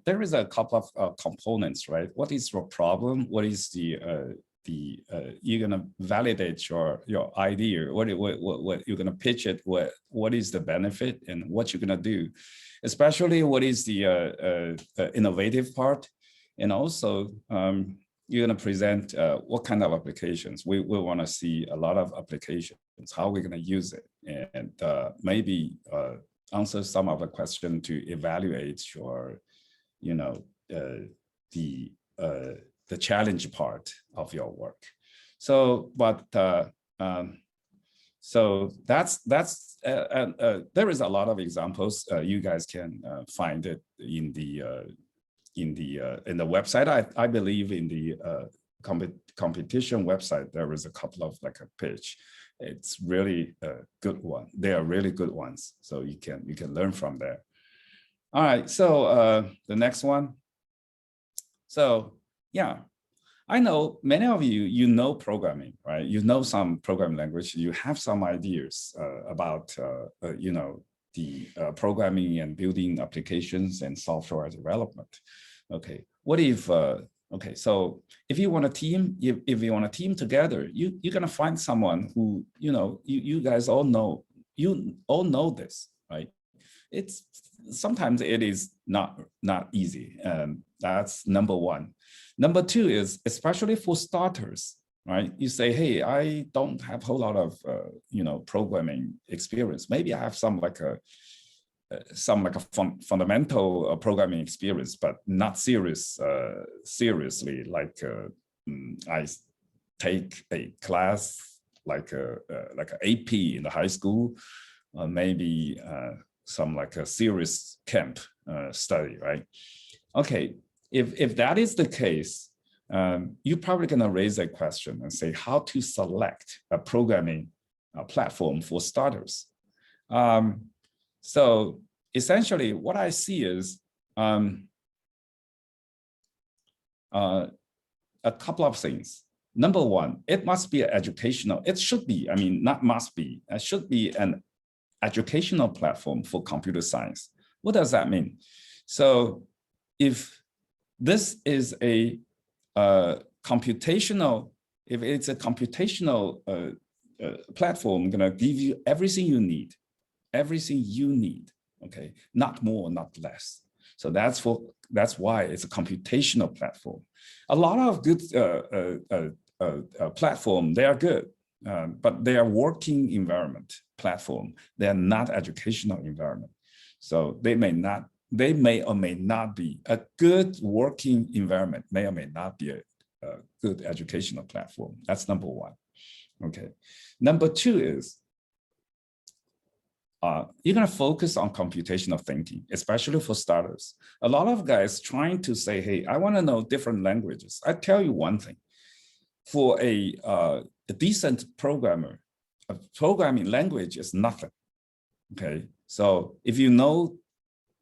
There is a couple of components, right? What is your problem? What is you're gonna validate your idea? What you're gonna pitch it? What is the benefit and what you're gonna do? Especially what is the innovative part, and also you're gonna present what kind of applications. We want to see a lot of applications. How we're gonna use it, and maybe answer some of the question to evaluate your, the challenge part of your work. So, but so that's there is a lot of examples. You guys can find it in the website. I believe in the competition website there is a couple of like a page. It's really a good one. They are really good ones, so you can learn from there. All right, so the next one. So yeah, I know many of you know programming, right? You know some programming language. You have some ideas about the programming and building applications and software development. Okay, what if okay, so if you want a team, if you want a team together, you're gonna find someone who you guys all know. You all know this, right? It's sometimes it is not easy, and that's number one. Number two is, especially for starters, right? You say, hey, I don't have a whole lot of programming experience. Maybe I have some fundamental programming experience, but not seriously. Like I take a class like an AP in the high school, maybe some like a serious camp study, right? Okay, if that is the case, you're probably gonna raise a question and say how to select a programming platform for starters. So essentially what I see is a couple of things. Number one, it must be educational. It should be, I mean, not must be, it should be an educational platform for computer science. What does that mean? So if this is a computational, if it's a computational platform, gonna give you everything you need, okay, not more, not less. So that's why it's a computational platform. A lot of good platform, they are good, but they are working environment platform. They are not educational environment. So they may or may not be a good working environment, may or may not be a good educational platform. That's number one. Okay. Number two is you're going to focus on computational thinking, especially for starters. A lot of guys trying to say, hey, I want to know different languages. I tell you one thing, for a decent programmer, a programming language is nothing. Okay, so if you know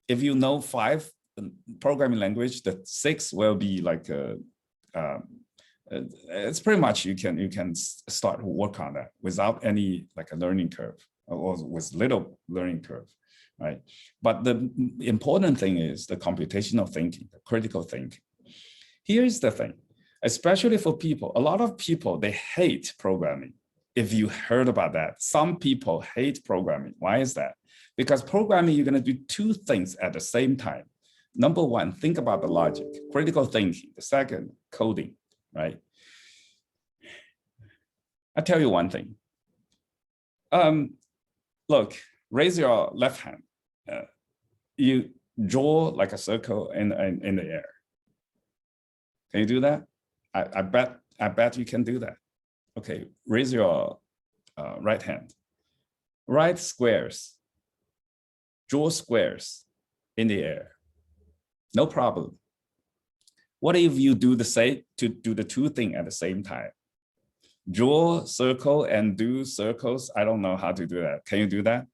5 programming language, the 6th will be like it's pretty much you can start work on that without any like a learning curve or with little learning curve, right? But the important thing is the computational thinking, the critical thinking. Here's the thing, especially for people, a lot of people, they hate programming. If you heard about that, some people hate programming. Why is that? Because programming, you're going to do 2 things at the same time. Number 1, think about the logic, critical thinking. The second, coding, right? I'll tell you one thing. Look, raise your left hand. You draw like a circle in the air. Can you do that? I bet you can do that. Okay, raise your right hand. Write squares. Draw squares in the air. No problem. What if you do the same, to do the 2 things at the same time? Draw circle and do circles. I don't know how to do that. Can you do that?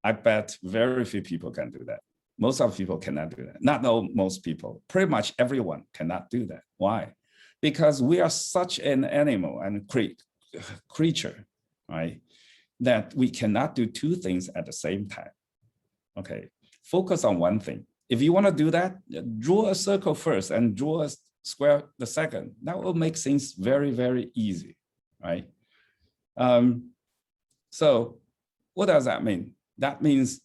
I bet very few people can do that. Most of people cannot do that. Not all, most people, pretty much everyone cannot do that. Why? Because we are such an animal and creature, right? That we cannot do 2 things at the same time. Okay, focus on one thing. If you want to do that, draw a circle first and draw a square the second. That will make things very, very easy, right? So what does that mean? That means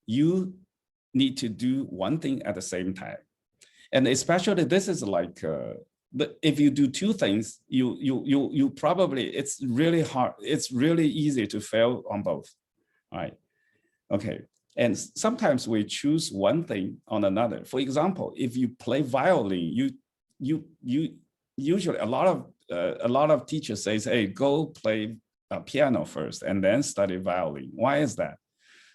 you need to do one thing at the same time. And especially this is like, but if you do 2 things, you probably, it's really hard. It's really easy to fail on both, right? Okay, and sometimes we choose one thing on another. For example, if you play violin, you usually a lot of teachers says, hey, go play piano first and then study violin. Why is that?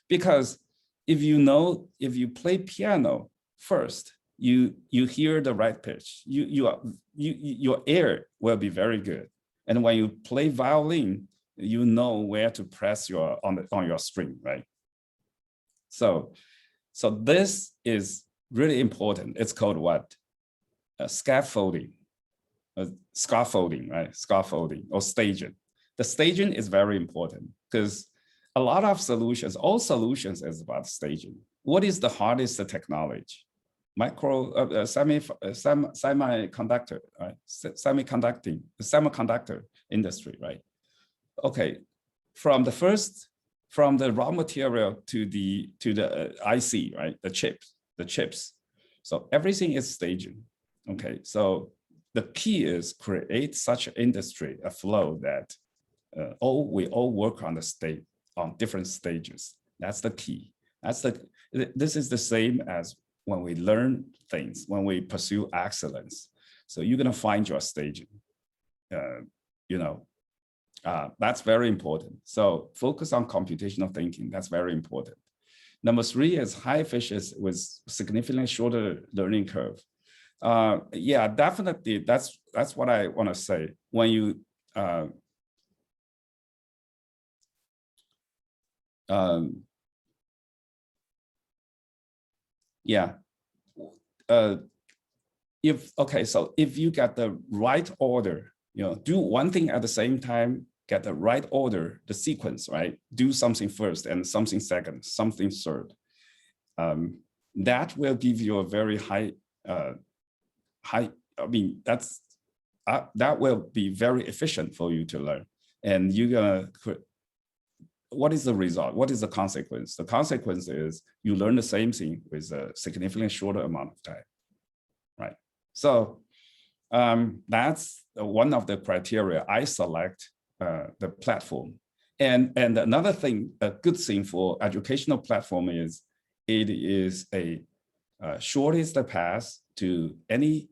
Because if you play piano first, you hear the right pitch. Your ear will be very good, and when you play violin, you know where to press on your string, right? So this is really important. It's called what? Scaffolding, right? Scaffolding or staging. The staging is very important because a lot of solutions, all solutions is about staging. What is the hardest technology? Semiconductor, right? Semiconductor industry, right? Okay, from the raw material to the IC, right? The chips. So everything is staging. Okay, so the key is create such an industry, a flow that we all work on on different stages. That's the key. This is the same as when we learn things, when we pursue excellence. So you're gonna find your staging. That's very important. So focus on computational thinking. That's very important. Number 3 is high efficiency with significantly shorter learning curve. Yeah, definitely. That's what I want to say. When you if you get the right order, do one thing at the same time, get the right order, the sequence, right? Do something first and something second, something third. That will give you a very high, that will be very efficient for you to learn. And you're gonna, what is the result? What is the consequence? The consequence is you learn the same thing with a significantly shorter amount of time, right? So that's one of the criteria I select the platform. And another thing, a good thing for educational platform is it is a shortest path to any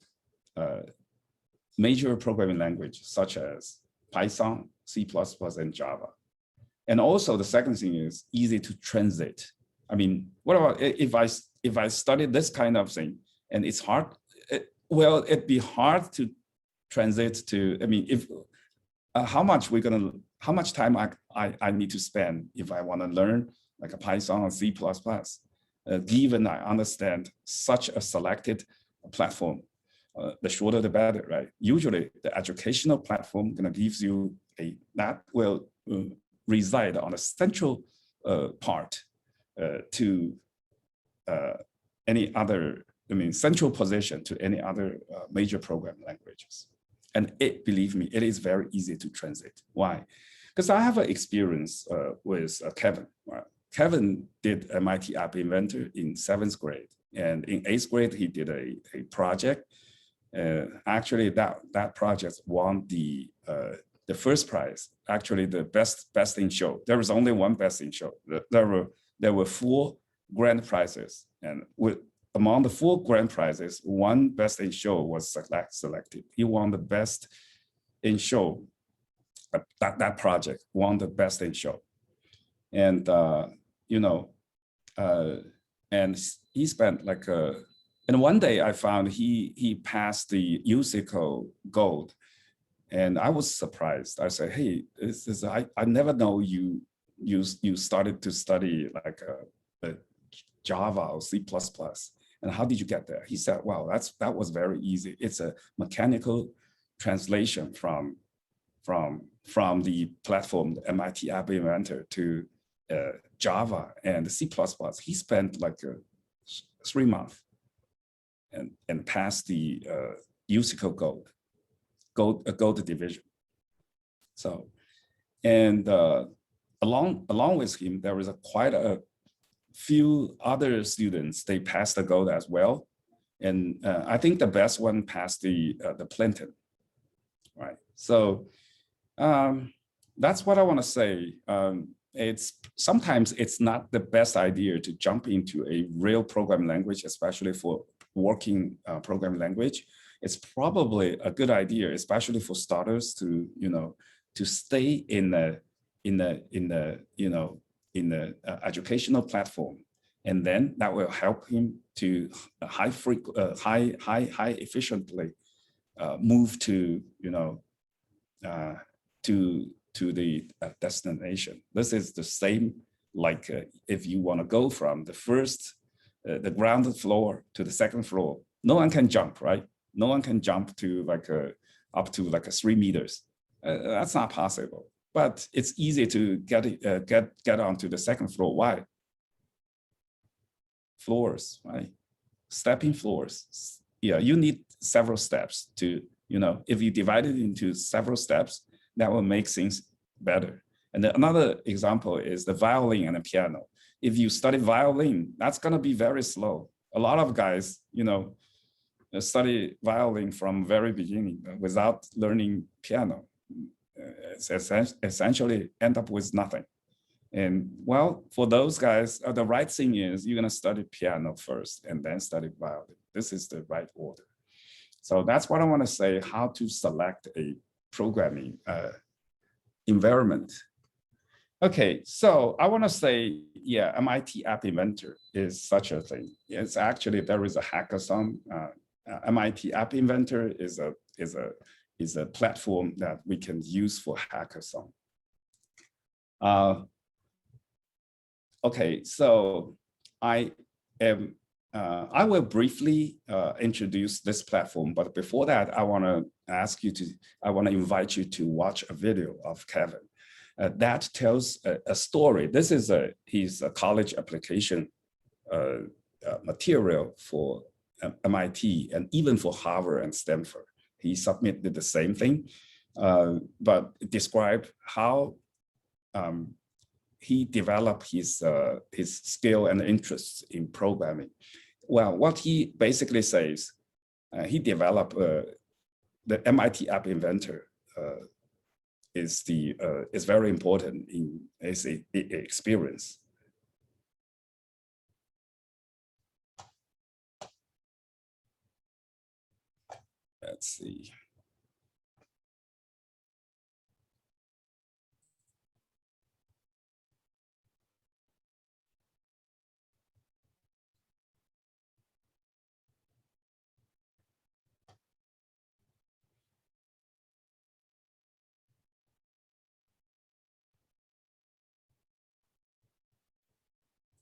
major programming language, such as Python, C++, and Java. And also the second thing is easy to translate. I mean, what about if I study this kind of thing and it's hard? Well, it'd be hard to translate to. I mean, if how much time I need to spend if I want to learn like a Python or C++, given I understand such a selected platform, the shorter the better, right? Usually the educational platform gonna gives you that will reside on a central part to any other, central position to any other major programming languages. And believe me, it is very easy to translate. Why? Because I have an experience with Kevin. Right? Kevin did MIT App Inventor in 7th grade. And in 8th grade, he did a project. Actually, that project won the first prize, actually the best in show. There was only one best in show. There were 4 grand prizes. And among the 4 grand prizes, one best in show was selected. He won the best in show. That project won the best in show. And, and he spent like and one day I found he passed the UCICO Gold, and I was surprised. I said, "Hey, I never know you started to study like Java or C++, and how did you get there?" He said, "Wow, that was very easy. It's a mechanical translation from the platform, the MIT App Inventor, to Java and C++. He spent like 3 months and passed the UCICO Gold division. So, and along with him, there was quite a few other students. They passed the Gold as well, and I think the best one passed the Plimpton, right? So that's what I want to say. Sometimes it's not the best idea to jump into a real programming language, especially for working programming language. It's probably a good idea, especially for starters, to stay in the educational platform, and then that will help him to high efficiently move to to the destination. This is the same like if you want to go from the ground floor to the second floor. No one can jump, right? No one can jump to up to 3 meters. That's not possible. But it's easy to get onto the second floor. Why? Floors, right? Stepping floors. Yeah, you need several steps to, if you divide it into several steps, that will make things better. And then another example is the violin and the piano. If you study violin, that's going to be very slow. A lot of guys, study violin from very beginning without learning piano. Essentially end up with nothing. And well, for those guys, the right thing is you're going to study piano first and then study violin. This is the right order. So that's what I want to say, how to select a programming environment. Okay, so I want to say, yeah, MIT App Inventor is such a thing. It's actually, there is a hackathon. MIT App Inventor is a platform that we can use for hackathon. Okay, so I will briefly introduce this platform, but before that, I want to invite you to watch a video of Kevin that tells a story. This is his college application material for MIT and even for Harvard and Stanford. He submitted the same thing, but described how he developed his skill and interests in programming. Well, what he basically says, he developed the MIT App Inventor is very important in his experience. Let's see.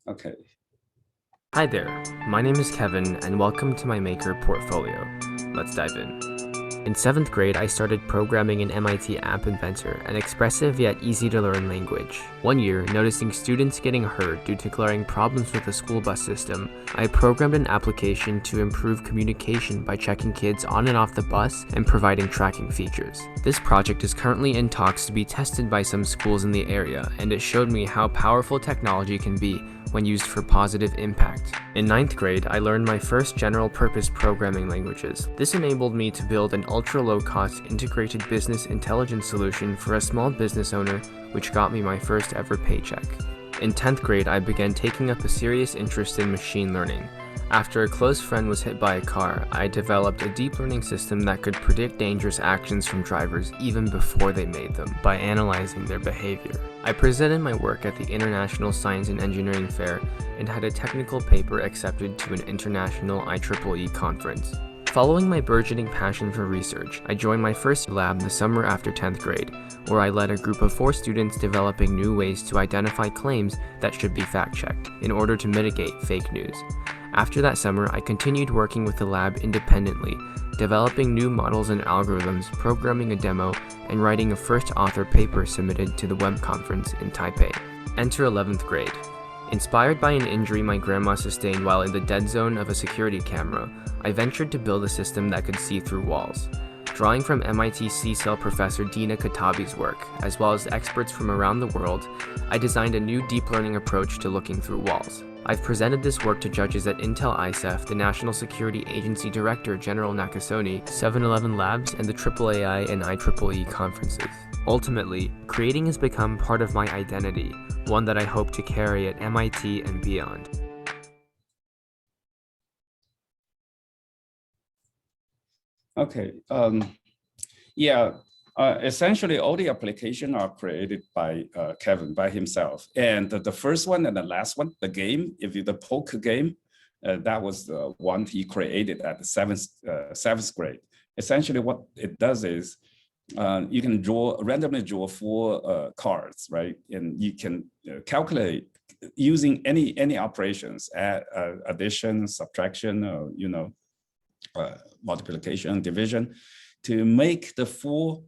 Okay. Hi there, my name is Kevin and welcome to my Maker portfolio. Let's dive in. In 7th grade, I started programming in MIT App Inventor, an expressive yet easy to learn language. One year, noticing students getting hurt due to glaring problems with the school bus system, I programmed an application to improve communication by checking kids on and off the bus and providing tracking features. This project is currently in talks to be tested by some schools in the area, and it showed me how powerful technology can be when used for positive impact. In 9th grade, I learned my first general-purpose programming languages. This enabled me to build an ultra-low-cost integrated business intelligence solution for a small business owner, which got me my first ever paycheck. In 10th grade, I began taking up a serious interest in machine learning. After a close friend was hit by a car, I developed a deep learning system that could predict dangerous actions from drivers even before they made them by analyzing their behavior. I presented my work at the International Science and Engineering Fair and had a technical paper accepted to an international IEEE conference. Following my burgeoning passion for research, I joined my first lab the summer after 10th grade, where I led a group of 4 students developing new ways to identify claims that should be fact-checked in order to mitigate fake news. After that summer, I continued working with the lab independently, developing new models and algorithms, programming a demo, and writing a first author paper submitted to the web conference in Taipei. Enter 11th grade. Inspired by an injury my grandma sustained while in the dead zone of a security camera, I ventured to build a system that could see through walls. Drawing from MIT C-Cell professor Dina Katabi's work, as well as experts from around the world, I designed a new deep learning approach to looking through walls. I've presented this work to judges at Intel ISEF, the National Security Agency Director General Nakasone, 7-Eleven Labs, and the AAAI and IEEE conferences. Ultimately, creating has become part of my identity, one that I hope to carry at MIT and beyond. Okay. Yeah. Essentially, all the applications are created by Kevin by himself. And the first one and the last one, the game, the poker game, that was the one he created at the seventh grade. Essentially, what it does is you can randomly draw 4 cards, right? And you can calculate using any operations, addition, subtraction, or multiplication, division, to make the 4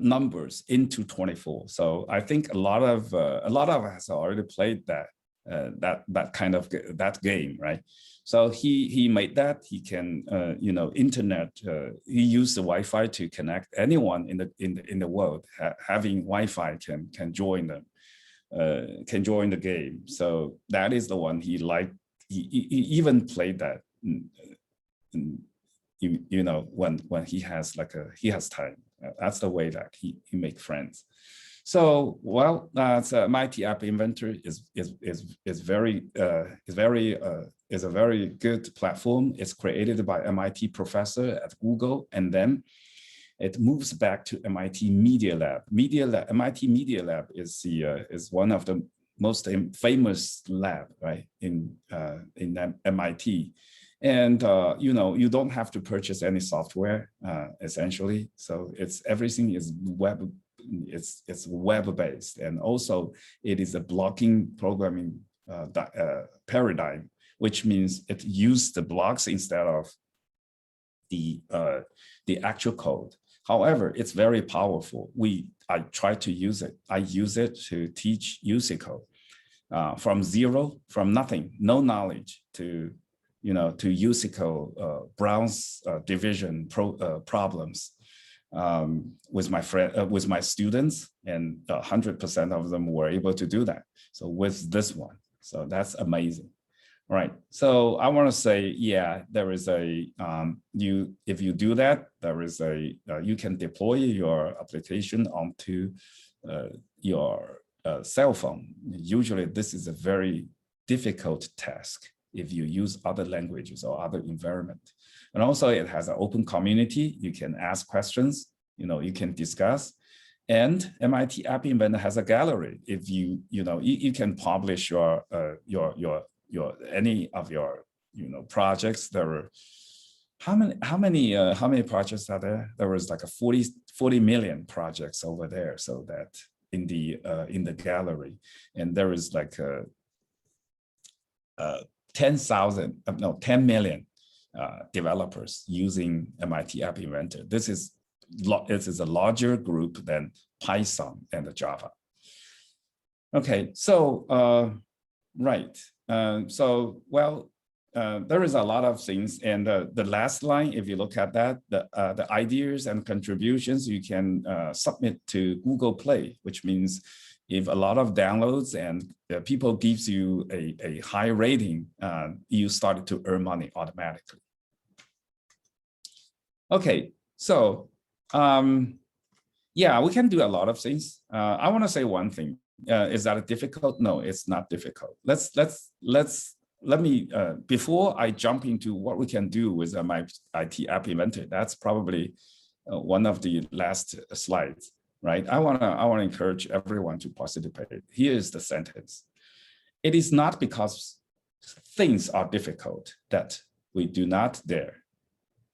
numbers into 24. So I think a lot of us already played that kind of that game, right? So he made that. He can internet. He used the Wi-Fi to connect anyone in the world. Having Wi-Fi can join them, can join the game. So that is the one he liked. He even played that. When he has time. That's the way that he make friends. So that's MIT App Inventor is a very good platform. It's created by MIT professor at Google, and then it moves back to MIT Media Lab. MIT Media Lab is one of the most famous lab, right, in MIT. And you don't have to purchase any software essentially. So everything is web based, and also it is a blocking programming paradigm, which means it uses the blocks instead of the actual code. However, it's very powerful. I try to use it. I use it to teach UC code from nothing, no knowledge to UC Brown's division problems with my students, and 100% of them were able to do that. So with this one, so that's amazing. All right. So I want to say, yeah, there is if you do that, there is you can deploy your application onto your cell phone. Usually this is a very difficult task if you use other languages or other environment. And also it has an open community. You can ask questions, you can discuss. And MIT App Inventor has a gallery. If you can publish your any of your projects. There were how many projects are there? There was like a 40 million projects over there. So that in the gallery, and there is like 10 million developers using MIT App Inventor. This is a larger group than Python and Java. Okay, so right. There is a lot of things, and the last line, if you look at that, the ideas and contributions you can submit to Google Play, which means if a lot of downloads and people gives you a high rating, you started to earn money automatically. Okay, so yeah, we can do a lot of things. I want to say one thing. Is that difficult? No, it's not difficult. Let me, before I jump into what we can do with MIT App Inventor, that's probably one of the last slides, right? I wanna encourage everyone to participate. Here is the sentence. It is not because things are difficult that we do not dare.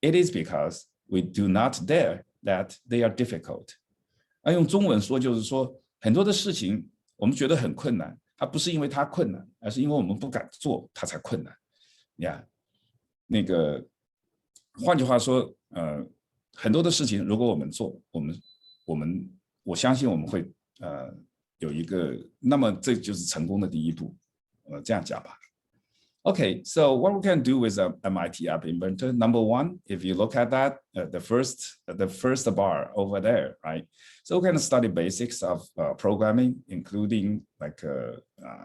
It is because we do not dare that they are difficult. 用中文说就是说，很多的事情我们觉得很困难。它不是因为它困难，而是因为我们不敢做，它才困难。呀，那个，换句话说，很多的事情如果我们做，我相信我们会有一个，那么这就是成功的第一步。这样讲吧。Okay, so what we can do with MIT App Inventor, number one, if you look at that, the first bar over there, right? So we can study basics of programming, including like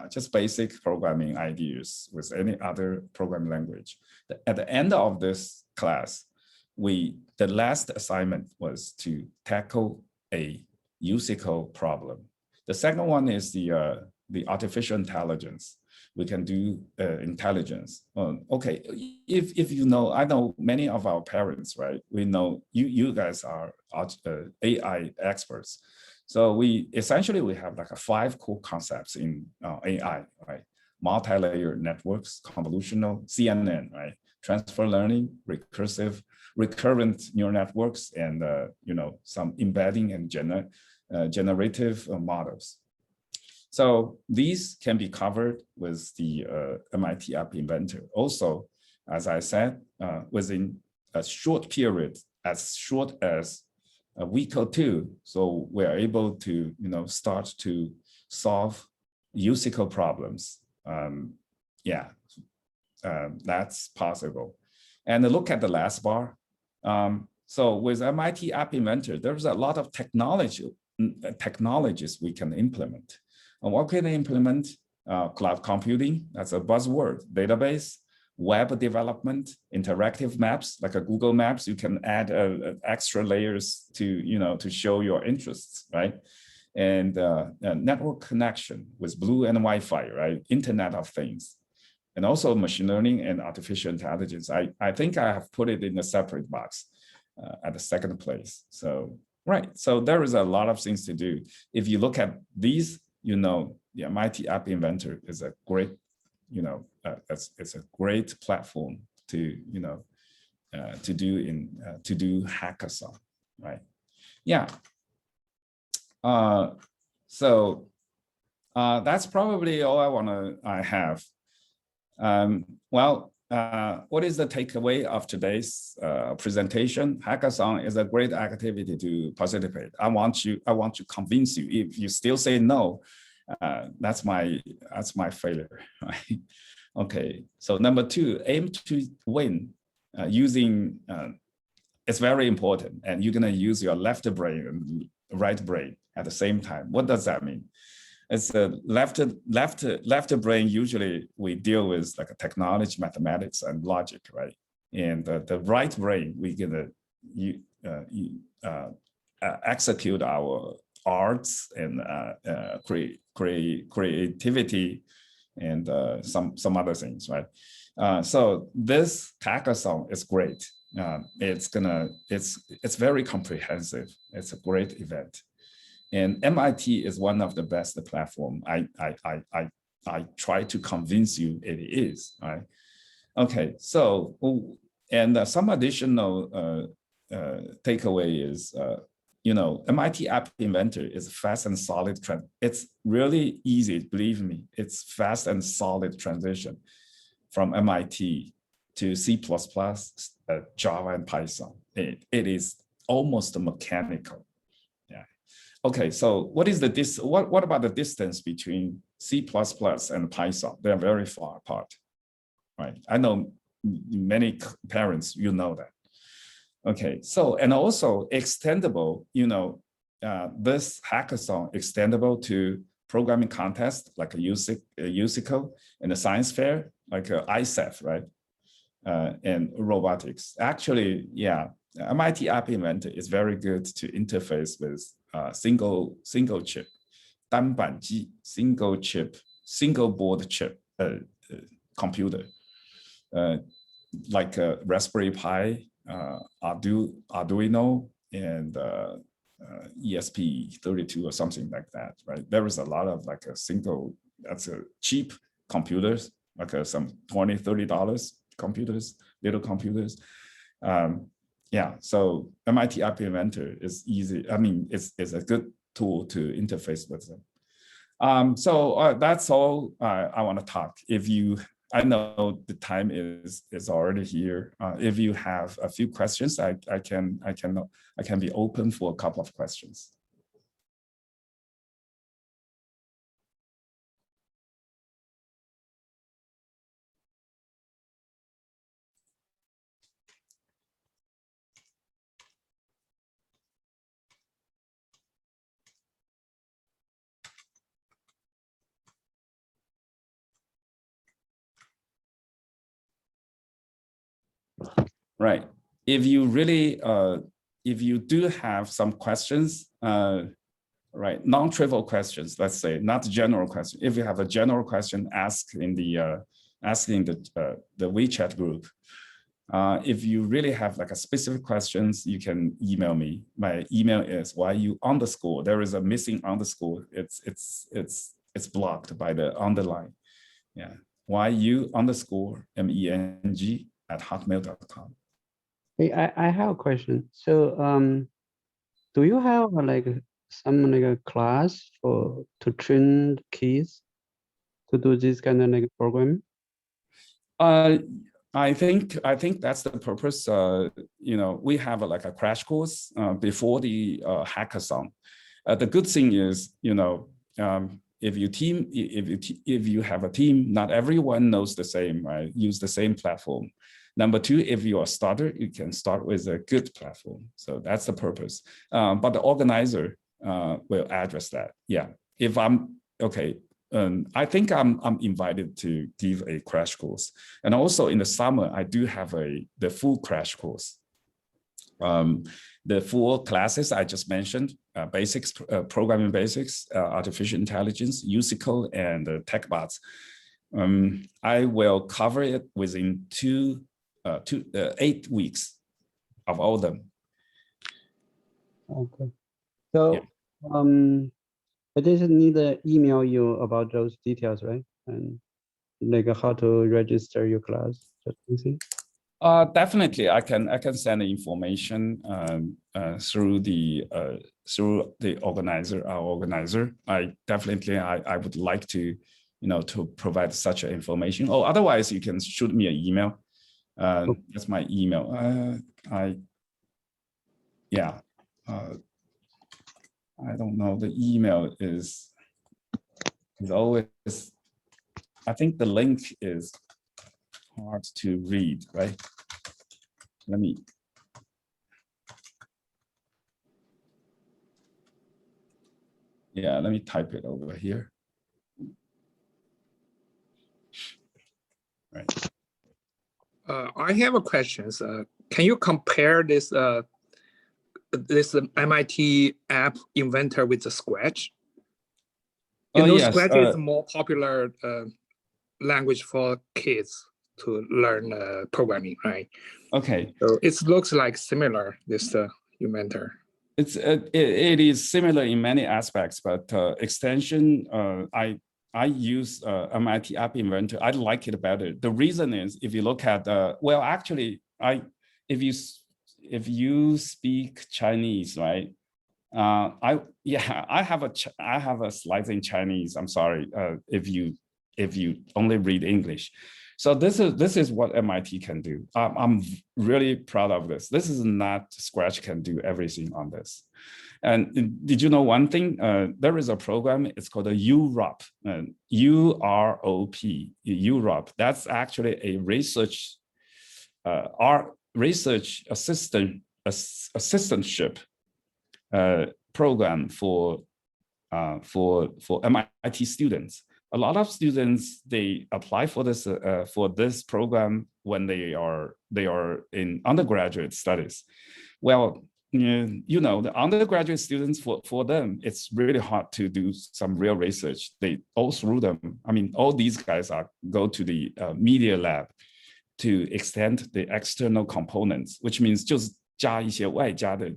just basic programming ideas with any other programming language. At the end of this class, the last assignment was to tackle a musical problem. The second one is the artificial intelligence. We can do intelligence. Okay, if you know, I know many of our parents, right? We know you guys are AI experts. So we have like 5 core concepts in AI, right? Multi-layer networks, convolutional, CNN, right? Transfer learning, recurrent neural networks, and some embedding and generative models. So these can be covered with the MIT App Inventor. Also, as I said, within a short period, as short as a week or 2, so we're able to start to solve musical problems. That's possible. And look at the last bar. So with MIT App Inventor, there's a lot of technologies we can implement. And what can they implement? Cloud computing, that's a buzzword, database, web development, interactive maps, like a Google Maps, you can add extra layers to show your interests, right? And network connection with Blue and Wi-Fi, right? Internet of Things. And also machine learning and artificial intelligence. I think I have put it in a separate box at the second place. So, right, so there is a lot of things to do. If you look at these, the MIT App Inventor is a great, it's a great platform to, to do hackathon, right? Yeah. So that's probably all I have. What is the takeaway of today's presentation? Hackathon is a great activity to participate. I want to convince you. If you still say no, that's my failure, right? Okay. So number 2, aim to win using. It's very important, and you're gonna use your left brain and right brain at the same time. What does that mean? It's a left brain. Usually we deal with like a technology, mathematics, and logic, right? And the right brain, we're gonna execute our arts and creativity and some other things, right? So this hackathon is great. It's very comprehensive. It's a great event. And MIT is one of the best platform. I try to convince you it is, right? Okay, so, and some additional takeaway is, MIT App Inventor is fast and solid. It's really easy, believe me, it's fast and solid transition. from MIT to C++, Java, and Python. It is almost mechanical. Yeah. Okay, so what is the what about the distance between C++ and Python? They are very far apart, right? I know many parents, you know that. Okay, so, and also extendable, this hackathon extendable to programming contest like a USICO and a science fair like a ISEF, right? And robotics. Actually, yeah, MIT App Inventor is very good to interface with single chip, 单板机, single chip, single board chip computer, like a Raspberry Pi, Arduino, and ESP32 or something like that, right? There is a lot of like a single, that's a cheap computers, like some $20, $30 computers, little computers. Yeah, so MIT App Inventor is easy. I mean, it's a good tool to interface with them. So that's all I want to talk. I know the time is already here. If you have a few questions, I can be open for a couple of questions. Right. If you really, if you do have some questions, right, non-trivial questions, let's say, not general question. If you have a general question, ask in the WeChat group. If you really have like a specific questions, you can email me. My email is yu_. There is a missing underscore. It's blocked by the underline. Yeah, yu_meng@hotmail.com. Hey, I have a question. So, do you have like some like a class to train kids to do this kind of like program? I think that's the purpose. We have like a crash course before the hackathon. The good thing is, if you have a team, not everyone knows the same, right? Use the same platform. Number two, if you're a starter, you can start with a good platform. So that's the purpose. But the organizer will address that. Yeah. If I'm okay. I think I'm invited to give a crash course, and also in the summer I do have the full crash course. The full classes I just mentioned: basics, programming basics, artificial intelligence, USICO, and TechBots. I will cover it within 8 weeks of all of them. Okay. So, yeah. I just need to email you about those details, right? And like how to register your class. Definitely, I can send the information through the organizer, our organizer. I would like to, to provide such information. Or otherwise, you can shoot me an email. That's my email. I don't know. The email is always. I think the link is hard to read, right? Let me. Yeah, let me type it over here. Right. I have a question. Can you compare this this MIT App Inventor with the Scratch? Yes, Scratch is a more popular language for kids to learn programming, right? Okay. So it looks like similar, this Inventor. It is similar in many aspects, but extension, I use MIT App Inventor. I like it better. The reason is, if you look at well, actually, if you speak Chinese, right? I have a slide in Chinese. I'm sorry if you only read English. So this is what MIT can do. I'm really proud of this. This is not Scratch can do everything on this. And did you know one thing? There is a program, it's called a UROP, UROP, UROP. That's actually a research assistantship program for MIT students. A lot of students, they apply for this program when they are in undergraduate studies. Well, you know, the undergraduate students, for them, it's really hard to do some real research. They all through them. I mean, all these guys go to the media lab to extend the external components, which means 就是加一些外加的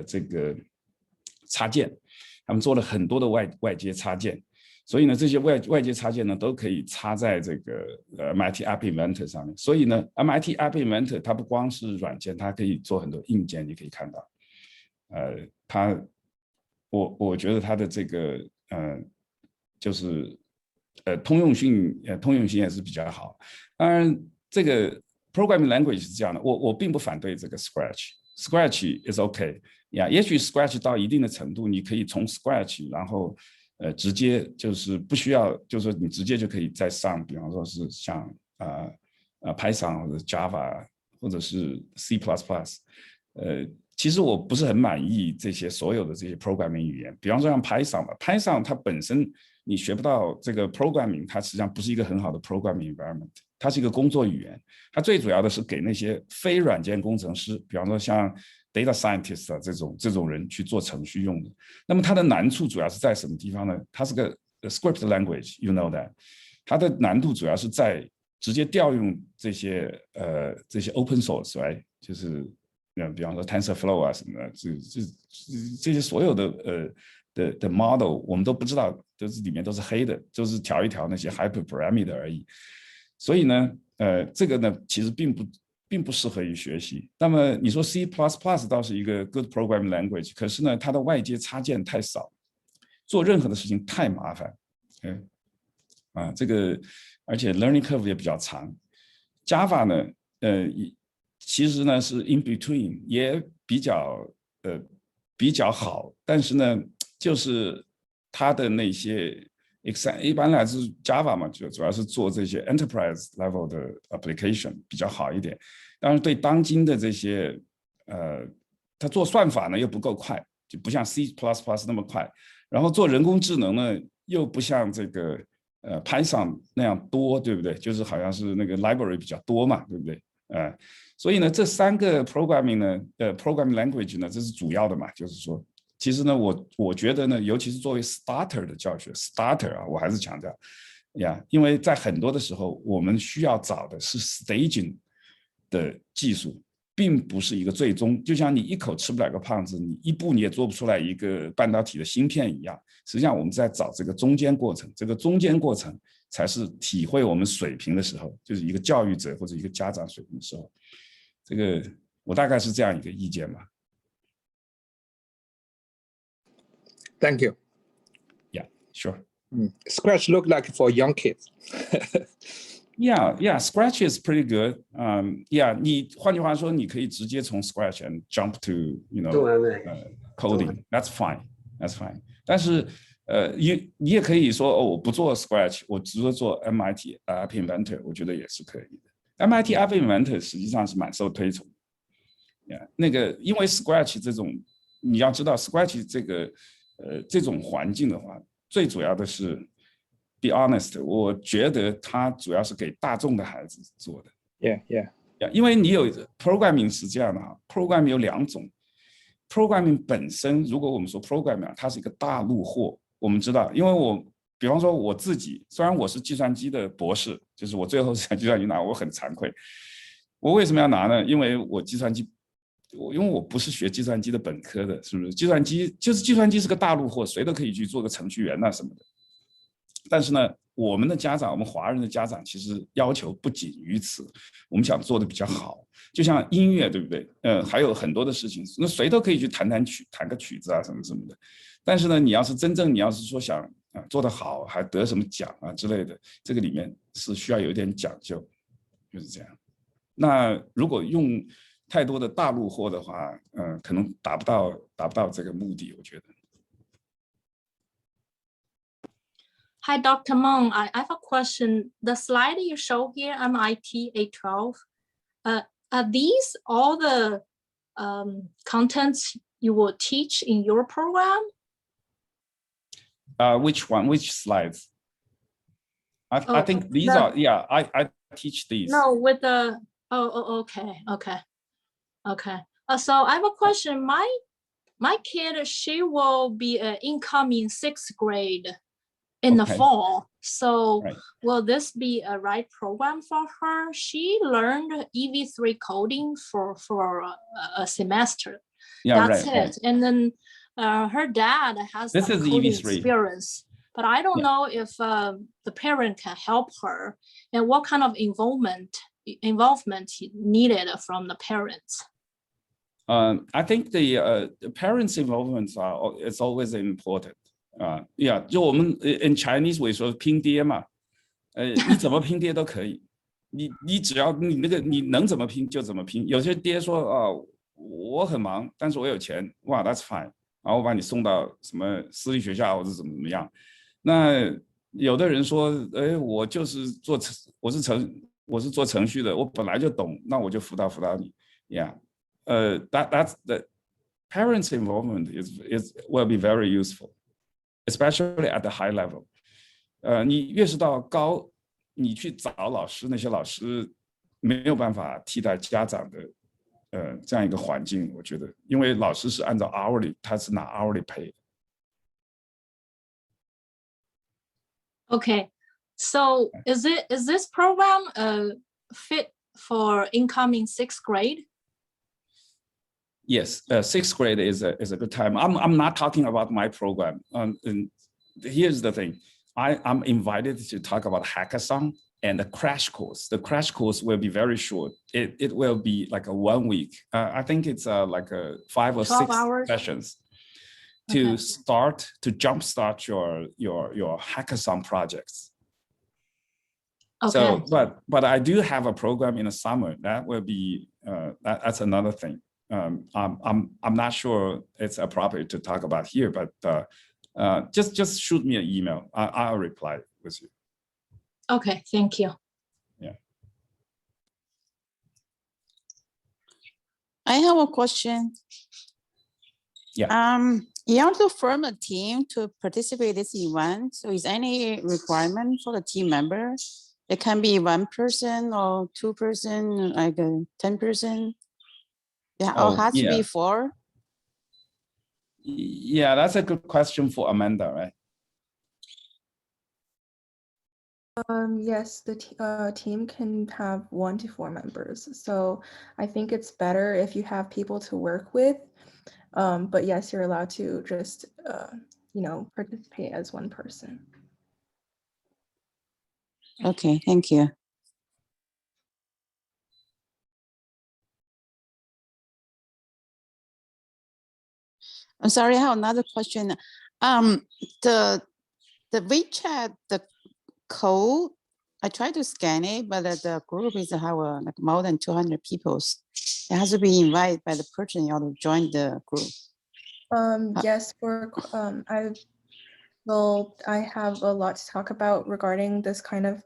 这个插件，他们做了很多的外接插件。所以呢，这些外接插件呢，都可以插在这个MIT App Inventor 上面。所以呢 ，MIT App Inventor 它不光是软件，它可以做很多硬件。你可以看到，我觉得它的这个就是通用性也是比较好。当然，这个 programming language 是这样的，我并不反对这个 Scratch is okay 呀。也许 Scratch 到一定的程度，你可以从 Scratch 然后直接就是不需要，就是说你直接就可以再上，比方说是像Python 或者 Java 或者是 C++。其实我不是很满意所有的这些 programming 语言，比方说像 Python 吧 ，Python 它本身你学不到这个 programming， 它实际上不是一个很好的 programming environment， 它是一个工作语言，它最主要的是给那些非软件工程师，比方说像 data scientist 这种人去做程序用的。那么它的难处主要是在什么地方呢？它是个 script language，you know that， 它的难度主要是在直接调用这些 open source， right？ 就是比方说 TensorFlow 啊什么的，这些所有的 model 我们都不知道，就是里面都是黑的，就是调一调那些 hyperparameter 而已。所以呢，这个呢其实并不适合于学习。那么你说 C++ 倒是一个 good programming language， 可是呢，它的外接插件太少，做任何的事情太麻烦。这个而且 learning curve 也比较长。Java 呢，其实呢是 in between， 也比较好，但是呢，就是它的那些一般来是 Java 嘛，就主要是做这些 enterprise level 的 application 比较好一点。当然，对当今的这些它做算法呢又不够快，就不像 C++ 那么快。然后做人工智能呢又不像这个Python 那样多，对不对？就是好像是那个 library 比较多嘛，对不对？所以呢，这三个 programming 呢，programming language 呢，这是主要的嘛，就是说。其实呢，我觉得呢，尤其是作为 starter 的教学 ，starter 啊，我还是强调呀，因为在很多的时候，我们需要找的是 staging 的技术，并不是一个最终。就像你一口吃不了个胖子，你一步你也做不出来一个半导体的芯片一样。实际上，我们在找这个中间过程，这个中间过程才是体会我们水平的时候，就是一个教育者或者一个家长水平的时候。这个我大概是这样一个意见吧。Thank you. Yeah, sure. Scratch look like for young kids. Yeah, Scratch is pretty good. Yeah, 你换句话说，你可以直接从 Scratch and jump to coding. That's fine. That's fine. 但是你也可以说我不做 Scratch， 我直接做 MIT App Inventor， 我觉得也是可以的。MIT App Inventor 实际上是蛮受推崇的。那个因为 Scratch 这种，你要知道 Scratch 这种环境的话，最主要的是 be honest， 我觉得它主要是给大众的孩子做的。Yeah. 因为你有 programming 是这样的哈 ，programming 有两种 ，programming 本身，如果我们说 programming， 它是一个大陆货，我们知道，因为比方说我自己，虽然我是计算机的博士，就是我最后是计算机拿，我很惭愧。我为什么要拿呢？因为因为我不是学计算机的本科的，是不是？计算机是个大陆货，谁都可以去做个程序员呐什么的。但是呢，我们的家长，我们华人的家长，其实要求不仅于此，我们想做的比较好。就像音乐，对不对？还有很多的事情，那谁都可以去弹个曲子啊，什么什么的。但是呢，你要是说想做得好还得什么奖啊之类的，这个里面是需要有一点讲究，就是这样。那如果用太多的大陆货的话，可能达不到这个目的，我觉得。Hi, Dr. Meng. I have a question. The slide you show here, MIT 812, are these all the contents you will teach in your program? Which one? Which slides? I think these are, yeah, I teach these. No, with the, okay. So I have a question. My kid, she will be an incoming 6th grade in the fall. So will this be a right program for her? She learned EV3 coding for a semester. Yeah, that's it. Right. And then her dad has this some is coding EV3 experience, but I don't know if the parent can help her and what kind of involvement needed from the parents. I think the parents' involvement is always important. Yeah， 就我们 in Chinese 我说拼爹嘛，你怎么拼爹都可以，你只要你能怎么拼就怎么拼。有些爹说我很忙，但是我有钱，哇 ，that's fine， 然后我把你送到什么私立学校或者怎么样。那有的人说，我就是我是做程序的，我本来就懂，那我就辅导你 ，yeah。That's the parents' involvement will be very useful, especially at the high level. 你越是到高，你去找老师，那些老师没有办法替代家长的这样一个环境，我觉得，因为老师是按照 hourly， 他是拿 hourly pay。Okay, so is this program fit for incoming 6th grade? Yes, 6th grade is a good time. I'm not talking about my program. And here's the thing. I'm invited to talk about Hackathon and the crash course. The crash course will be very short. It will be like a 1 week. I think it's like a 5 or 6 hours? sessions to jumpstart your Hackathon projects. Okay. So, but I do have a program in the summer that will be that's another thing. I'm not sure it's appropriate to talk about here, but just shoot me an email. I'll reply with you. Okay, thank you. Yeah. I have a question. Yeah. You want to form a team to participate in this event. So is any requirement for the team member? It can be 1 person or 2 person, like 10 person. Yeah, or has to be 4? Yeah, that's a good question for Amanda, right? Yes, the team can have 1 to 4 members. So I think it's better if you have people to work with. But yes, you're allowed to just, participate as 1 person. Okay, thank you. I'm sorry, I have another question. The WeChat, the code, I tried to scan it, but the group is have like more than 200 people. It has to be invited by the person in order to join the group. Yes, I have a lot to talk about regarding this kind of,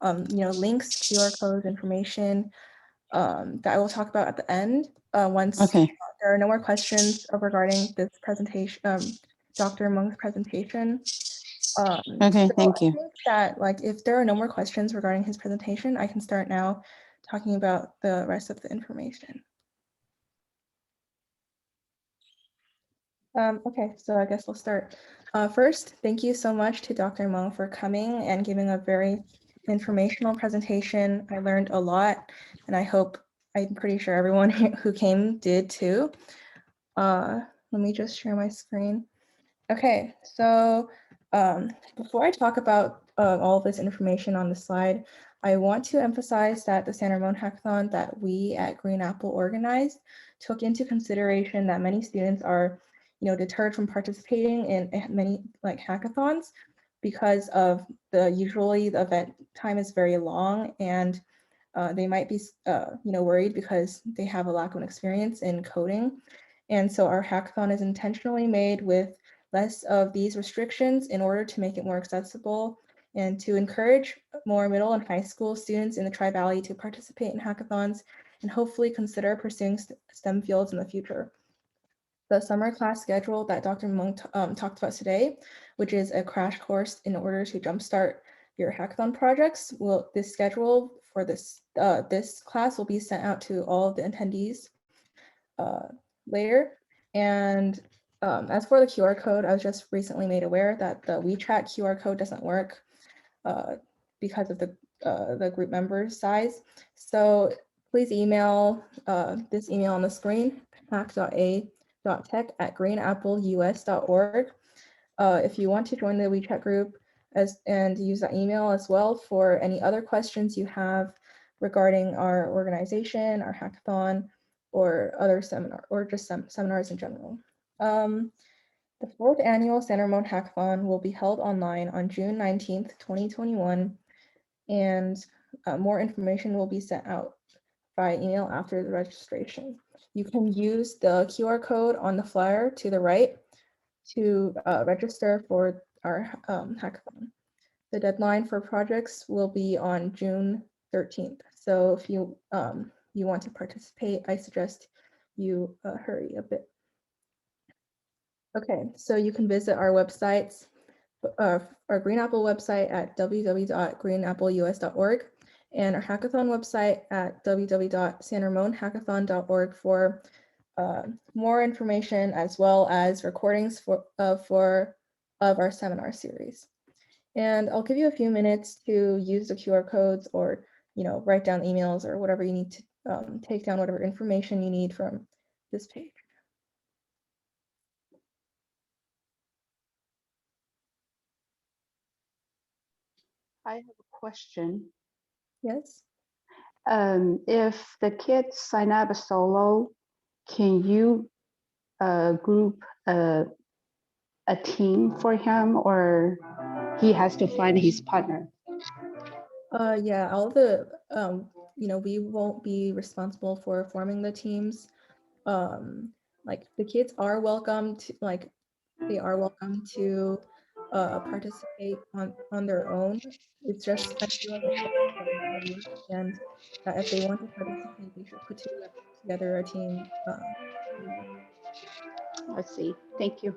links, QR codes, information that I will talk about at the end. Once there are no more questions regarding this presentation, Dr. Meng's presentation. Okay, so thank you. I think that if there are no more questions regarding his presentation, I can start now talking about the rest of the information. Okay, so I guess we'll start. First, thank you so much to Dr. Meng for coming and giving a very informational presentation. I learned a lot, and I'm pretty sure everyone who came did too. Let me just share my screen. Okay, so before I talk about all of this information on the slide, I want to emphasize that the San Ramon Hackathon that we at Green Apple organized took into consideration that many students are deterred from participating in many hackathons because of usually the event time is very long, and they might be worried because they have a lack of experience in coding. And so our hackathon is intentionally made with less of these restrictions in order to make it more accessible and to encourage more middle and high school students in the Tri-Valley to participate in hackathons and hopefully consider pursuing STEM fields in the future. The summer class schedule that Dr. Meng talked about today, which is a crash course in order to jumpstart your hackathon projects, this schedule for this class will be sent out to all of the attendees later. And as for the QR code, I was just recently made aware that the WeChat QR code doesn't work because of the group member size. So please email this email on the screen, hack.a.tech@greenappleus.org. If you want to join the WeChat group and use that email as well for any other questions you have regarding our organization, our hackathon, or other seminar, or just seminars in general. The 4th annual San Ramon Hackathon will be held online on June 19th, 2021, and more information will be sent out by email after the registration. You can use the QR code on the flyer to the right to register for our hackathon. The deadline for projects will be on June 13th. So if you want to participate, I suggest you hurry a bit. Okay, so you can visit our websites, our Green Apple website at www.greenappleus.org and our hackathon website at www.sanramonhackathon.org for more information as well as recordings of our seminar series. And I'll give you a few minutes to use the QR codes or write down emails or whatever you need to take down whatever information you need from this page. I have a question. Yes. If the kids sign up solo, can you group a team for him, or he has to find his partner? Yeah, all the we won't be responsible for forming the teams. Like the kids are welcome to participate on their own. It's just I feel like it's work, and that if they want to participate, they should put together a team. Let's see. Thank you.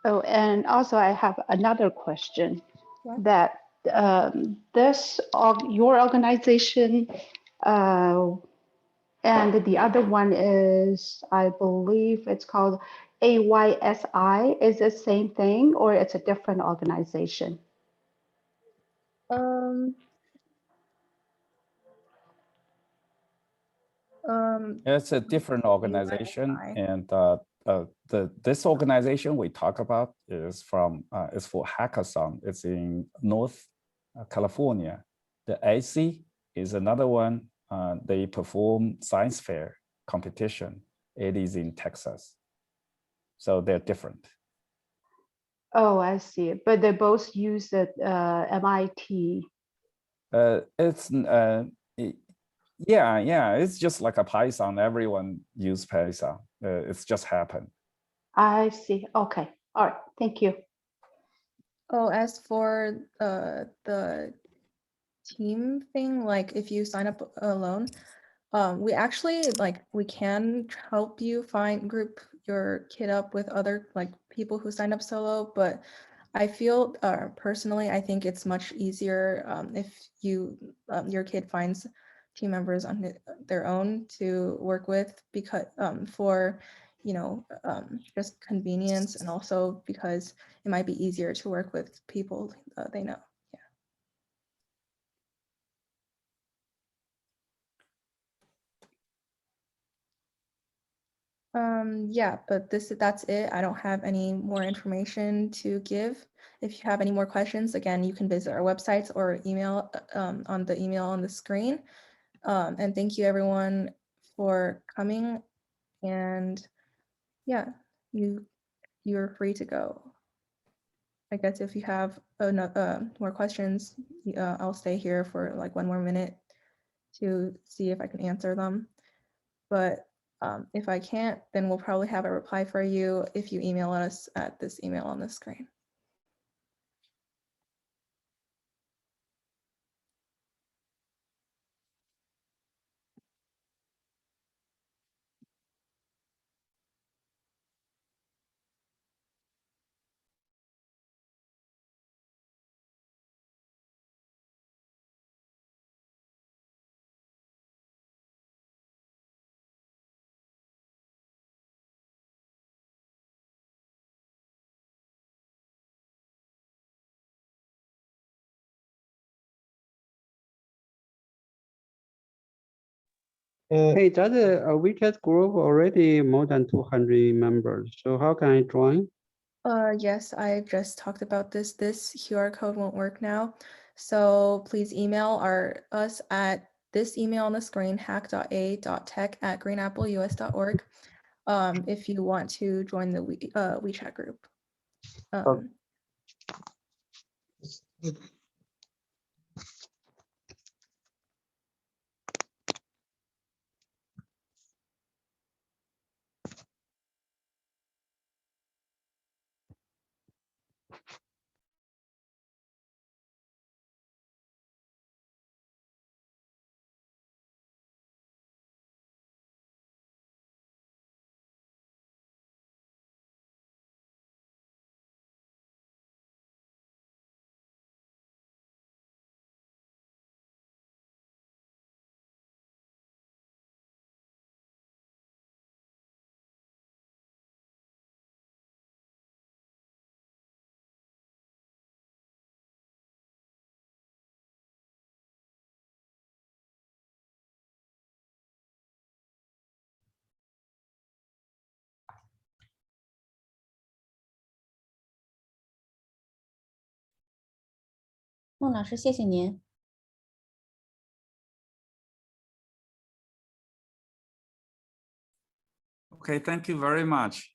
Oh, and also I have another question. What? That your organization and the other one is, I believe it's called AYSI. Is it the same thing or it's a different organization? It's a different organization, and this organization we talk about is for Hackathon. It's in North California. The AC is another one. They perform science fair competition. It is in Texas, so they're different. Oh, I see. But they both use the MIT. Yeah, it's just like a Python. Everyone use Python. It's just happened. I see. Okay. All right. Thank you. Oh, as for the team thing, like if you sign up alone, we actually we can help you group your kid up with other people who signed up solo, but I feel personally, I think it's much easier if your kid finds team members on their own to work with, because for just convenience, and also because it might be easier to work with people they know. Yeah, but that's it. I don't have any more information to give. If you have any more questions, again, you can visit our websites or email on the email on the screen. And thank you everyone for coming. And yeah, you're free to go. I guess if you have more questions, I'll stay here for like 1 more minute to see if I can answer them. But if I can't, then we'll probably have a reply for you if you email us at this email on the screen. Hey, that a WeChat group already more than 200 members. So how can I join? Yes, I just talked about this. This QR code won't work now. So please email us at this email on the screen, hack.a.tech@greenappleus.org, if you want to join the WeChat group. Okay. 孟老师，谢谢您。Okay, thank you very much.